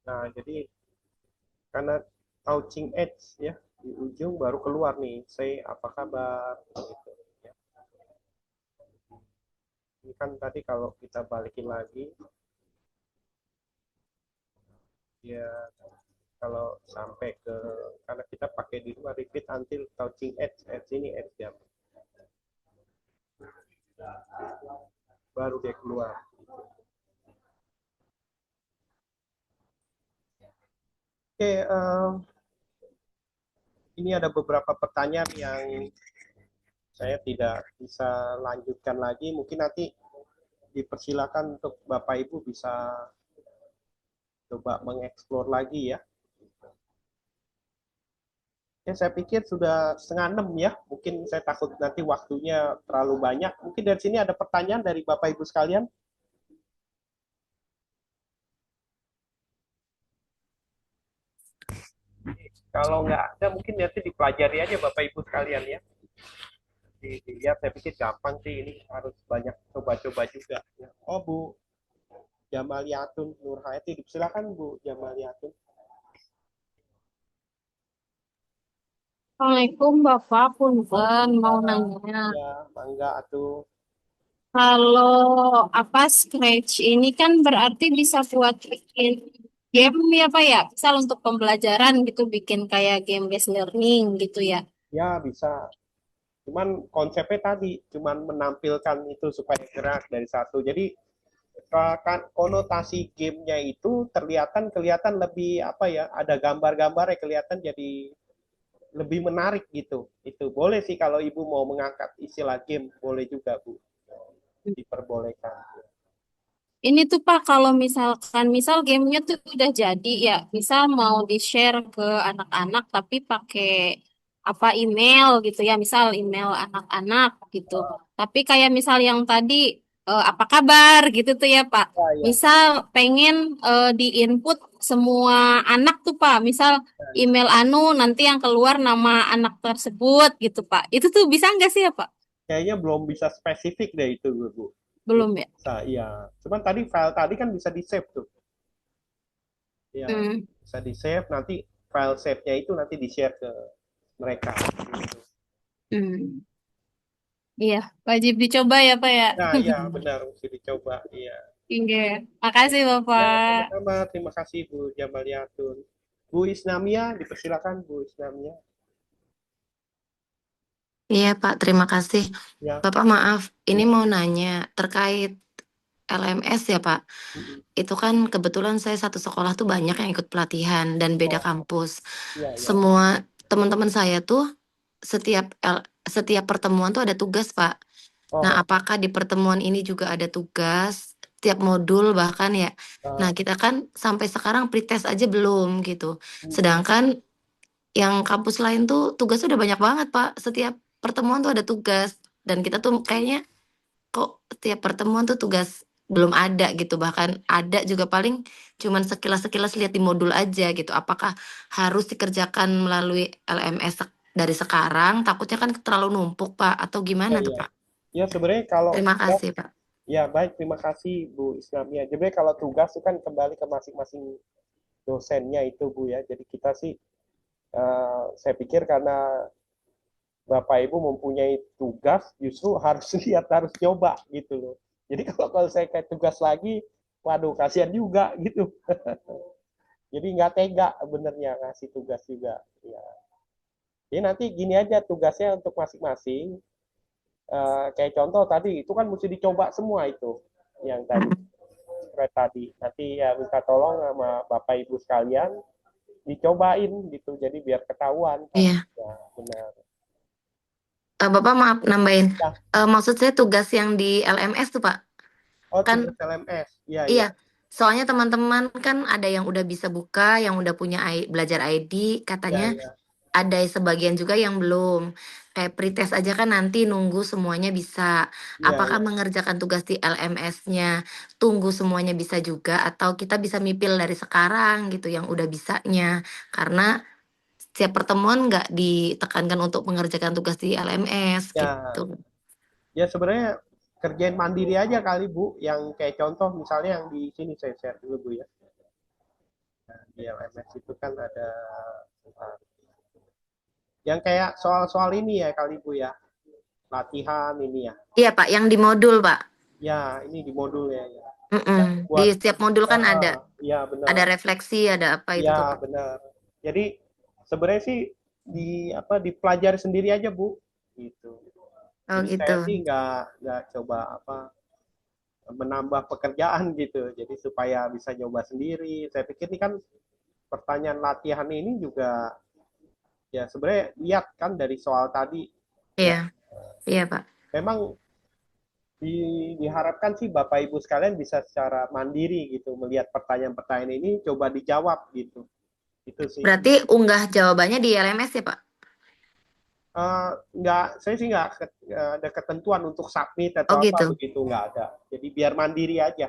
Nah, jadi karena touching edge ya di ujung baru keluar nih say apa kabar gitu ya. Ini kan tadi kalau kita balikin lagi ya kalau sampai ke karena kita pakai di luar repeat until touching edge ini edge ya baru dia keluar. Oke, ini ada beberapa pertanyaan yang saya tidak bisa lanjutkan lagi. Mungkin nanti dipersilakan untuk Bapak Ibu bisa coba mengeksplor lagi ya. Ya, saya pikir sudah 5:30 ya. Mungkin saya takut nanti waktunya terlalu banyak. Mungkin dari sini ada pertanyaan dari Bapak Ibu sekalian. Kalau nggak ada, mungkin nanti dipelajari aja Bapak Ibu sekalian ya. Dilihat, saya pikir gampang sih. Ini harus banyak coba-coba juga. Oh, Bu Jamaliatun Nurhayati. Silakan Bu Jamaliatun. Assalamualaikum Bapak, punten mau nanya. Ya, mangga atuh. Kalau apa Scratch ini kan berarti bisa buat bikin game ya Pak ya? Misal untuk pembelajaran gitu bikin kayak game based learning gitu ya. Ya, bisa. Cuman konsepnya tadi, cuman menampilkan itu supaya gerak dari satu. Jadi konotasi gamenya itu kelihatan lebih apa ya, ada gambar-gambarnya, kelihatan jadi lebih menarik gitu. Itu boleh sih kalau ibu mau mengangkat istilah game, boleh juga bu, diperbolehkan. Ini tuh Pak, kalau misal gamenya tuh udah jadi ya, misal mau di-share ke anak-anak tapi pakai apa email gitu ya, misal email anak-anak gitu. Tapi kayak misal yang tadi apa kabar gitu tuh ya Pak. Ya, ya. Misal pengen di-input semua anak tuh Pak, misal email anu nanti yang keluar nama anak tersebut gitu Pak. Itu tuh bisa nggak sih ya Pak? Kayaknya belum bisa spesifik deh itu bu. Belum ya. Bisa, iya. Cuman tadi file tadi kan bisa di save tuh. Ya, Hmm. bisa di save, nanti file save-nya itu nanti di share ke mereka. Gitu. Hmm. Iya, wajib dicoba ya Pak ya. Nah, iya benar, mesti dicoba. Iya. Iya, makasih Ya, Bapak. sama-sama. Terima kasih Bu Jamaliatun. Bu Isnamia, dipersilakan Bu Isnamia. Iya Pak, terima kasih. Ya, Bapak maaf, ini ya. mau nanya terkait LMS ya Pak. Mm-mm. Itu kan kebetulan saya satu sekolah tuh banyak yang ikut pelatihan dan beda Oh, kampus. iya, iya. Semua teman-teman saya tuh setiap pertemuan tuh ada tugas Pak. Nah, Oh, apakah di pertemuan ini juga ada tugas? Tiap modul bahkan ya. Nah, ah, kita kan sampai sekarang pretest aja belum gitu. mm-mm. Sedangkan yang kampus lain tuh tugasnya udah banyak banget, Pak. Setiap pertemuan tuh ada tugas. Dan kita tuh kayaknya kok setiap pertemuan tuh tugas belum ada gitu. Bahkan ada juga paling cuman sekilas-sekilas lihat di modul aja gitu. Apakah harus dikerjakan melalui LMS dari sekarang? Takutnya kan terlalu numpuk, Pak. Atau Ya, gimana tuh, ya. Pak? Ya, sebenarnya kalau Terima tugas, kasih, Pak. ya baik, terima kasih Bu Isnamia. Jadi kalau tugas itu kan kembali ke masing-masing dosennya itu Bu ya. Jadi kita sih, saya pikir karena Bapak Ibu mempunyai tugas, justru harus lihat, harus coba gitu loh. Jadi kalau saya kayak tugas lagi, waduh kasihan juga gitu. Jadi nggak tega benernya ngasih tugas juga. Ya. Jadi nanti gini aja tugasnya untuk masing-masing. Kayak contoh tadi, itu kan mesti dicoba semua itu. Yang tadi, Mm-mm. spread tadi. Nanti ya minta tolong sama Bapak Ibu sekalian, dicobain gitu. Jadi biar ketahuan kan. Iya. Ya, benar. Bapak maaf nambahin. Ya. Maksud saya tugas yang di LMS tuh, Pak. Oh, Kan tugas LMS. Iya, iya. iya. Soalnya teman-teman kan ada yang udah bisa buka, yang udah punya belajar ID, katanya Iya, iya. ada sebagian juga yang belum. Kayak pretest aja kan nanti nunggu semuanya bisa. Iya, Apakah iya. mengerjakan tugas di LMS-nya tunggu semuanya bisa juga atau kita bisa mipil dari sekarang gitu yang udah bisanya. Karena setiap pertemuan nggak ditekankan untuk mengerjakan tugas di LMS Ya, gitu. ya sebenarnya kerjain mandiri aja kali Bu. Yang kayak contoh misalnya yang di sini saya share dulu Bu ya. Nah, di LMS itu kan ada yang kayak soal-soal ini ya kali Bu ya. Latihan ini ya. Iya Pak, yang di modul Pak. Ya, ini di modulnya ya. Mm-mm. Yang Di buat setiap modul kan ya ada benar. refleksi, ada apa itu tuh Ya, Pak. benar. Jadi sebenarnya sih dipelajari sendiri aja Bu gitu. Oh Jadi gitu. saya sih nggak coba menambah pekerjaan gitu. Jadi supaya bisa nyoba sendiri. Saya pikir ini kan pertanyaan latihan ini juga ya sebenarnya lihat kan dari soal tadi Iya, ya iya Pak. memang diharapkan sih Bapak Ibu sekalian bisa secara mandiri gitu melihat pertanyaan-pertanyaan ini coba dijawab gitu. Itu sih. Berarti unggah jawabannya di LMS ya Pak? Nggak, saya sih nggak ada ketentuan untuk submit Oh atau apa gitu. begitu, nggak ada. Jadi biar mandiri aja.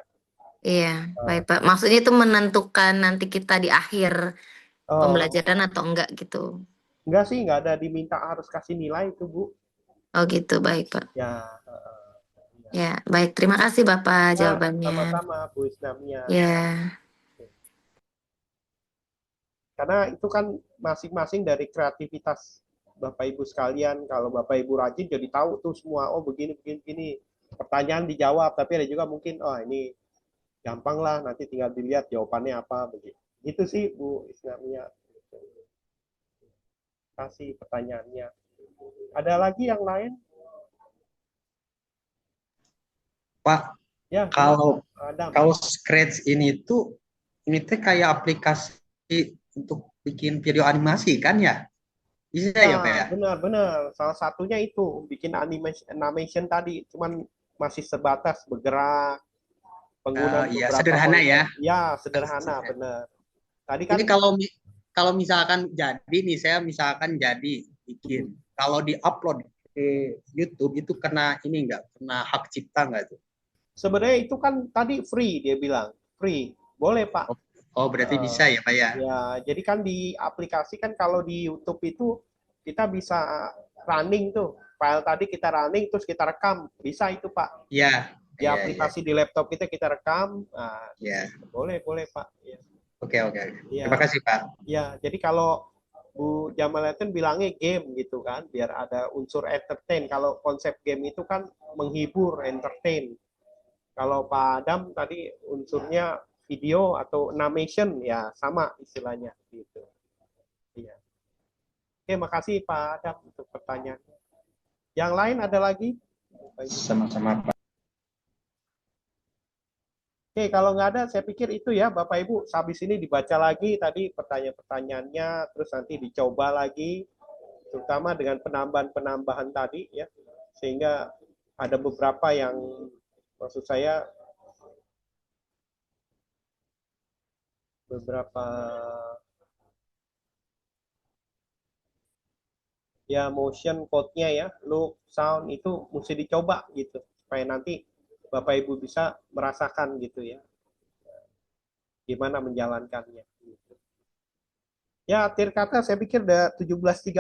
Iya, baik Uh, Pak. Maksudnya itu menentukan nanti kita di akhir oh, pembelajaran atau enggak gitu. nggak sih, nggak ada diminta harus kasih nilai itu Bu. Oh gitu, baik Pak. Ya, ya. Ya, baik. Terima kasih Bapak Nah, jawabannya. sama-sama Bu Isnamnya. Ya, Karena itu kan masing-masing dari kreativitas Bapak Ibu sekalian. Kalau Bapak Ibu rajin jadi tahu tuh semua, oh begini, begini, begini. Pertanyaan dijawab, tapi ada juga mungkin, oh ini gampang lah, nanti tinggal dilihat jawabannya apa, begitu. Itu sih Bu Isnamia. Kasih pertanyaannya. Ada lagi yang lain? Pak, Ya, Kalau Adam. kalau Scratch ini tuh kayak aplikasi untuk bikin video animasi kan ya? Bisa ya, Pak Ya, ya? benar-benar. Salah satunya itu bikin animation tadi, cuman masih sebatas bergerak, penggunaan Iya, beberapa sederhana ya. konsep. Ya, sederhana, benar. Tadi Ini kan kalau misalkan jadi nih, saya misalkan jadi bikin, kalau di-upload ke YouTube itu kena ini enggak? Kena hak cipta enggak tuh? sebenarnya itu kan tadi free dia bilang, free. Boleh, Pak. Oh, oh, berarti Eh, bisa ya, Pak ya? ya, jadi kan di aplikasi kan kalau di YouTube itu kita bisa running tuh. File tadi kita running terus kita rekam. Bisa itu, Pak. Iya, Di iya, iya, aplikasi di laptop kita rekam. Nah, iya. boleh, boleh, Pak. Ya. Oke, oke. Terima Ya, kasih, Pak. ya. Jadi kalau Bu Jamal itu bilangnya game gitu kan, biar ada unsur entertain. Kalau konsep game itu kan menghibur, entertain. Kalau Pak Adam tadi unsurnya video atau animation ya sama istilahnya gitu. Iya. Oke, makasih Pak Adam untuk pertanyaannya. Yang lain ada lagi? Sama-sama, Pak. Oke, kalau nggak ada, saya pikir itu ya Bapak Ibu. Habis ini dibaca lagi tadi pertanyaan-pertanyaannya, terus nanti dicoba lagi, terutama dengan penambahan-penambahan tadi ya, sehingga ada beberapa yang maksud saya beberapa ya motion code-nya ya, look, sound itu mesti dicoba gitu supaya nanti Bapak Ibu bisa merasakan gitu ya, gimana menjalankannya gitu. Ya, akhir kata saya pikir udah 17.30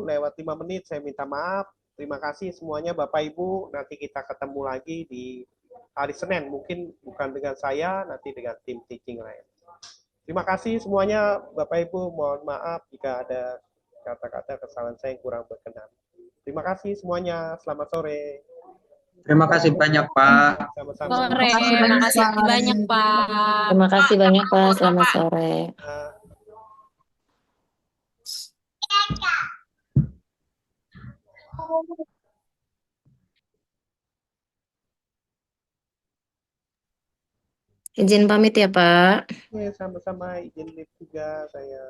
lewat 5 menit, saya minta maaf. Terima kasih semuanya Bapak Ibu, nanti kita ketemu lagi di hari Senin, mungkin bukan dengan saya, nanti dengan tim teaching lain. Terima kasih semuanya Bapak Ibu, mohon maaf jika ada kata-kata kesalahan saya yang kurang berkenan. Terima kasih semuanya, selamat sore. Terima kasih banyak, Pak. Sama-sama. Sore, Makasih banyak, makasih Pak. banyak, Pak. Terima kasih banyak, Pak. Selamat sore. Uh, Izin pamit ya, Pak. sama-sama izin live juga saya.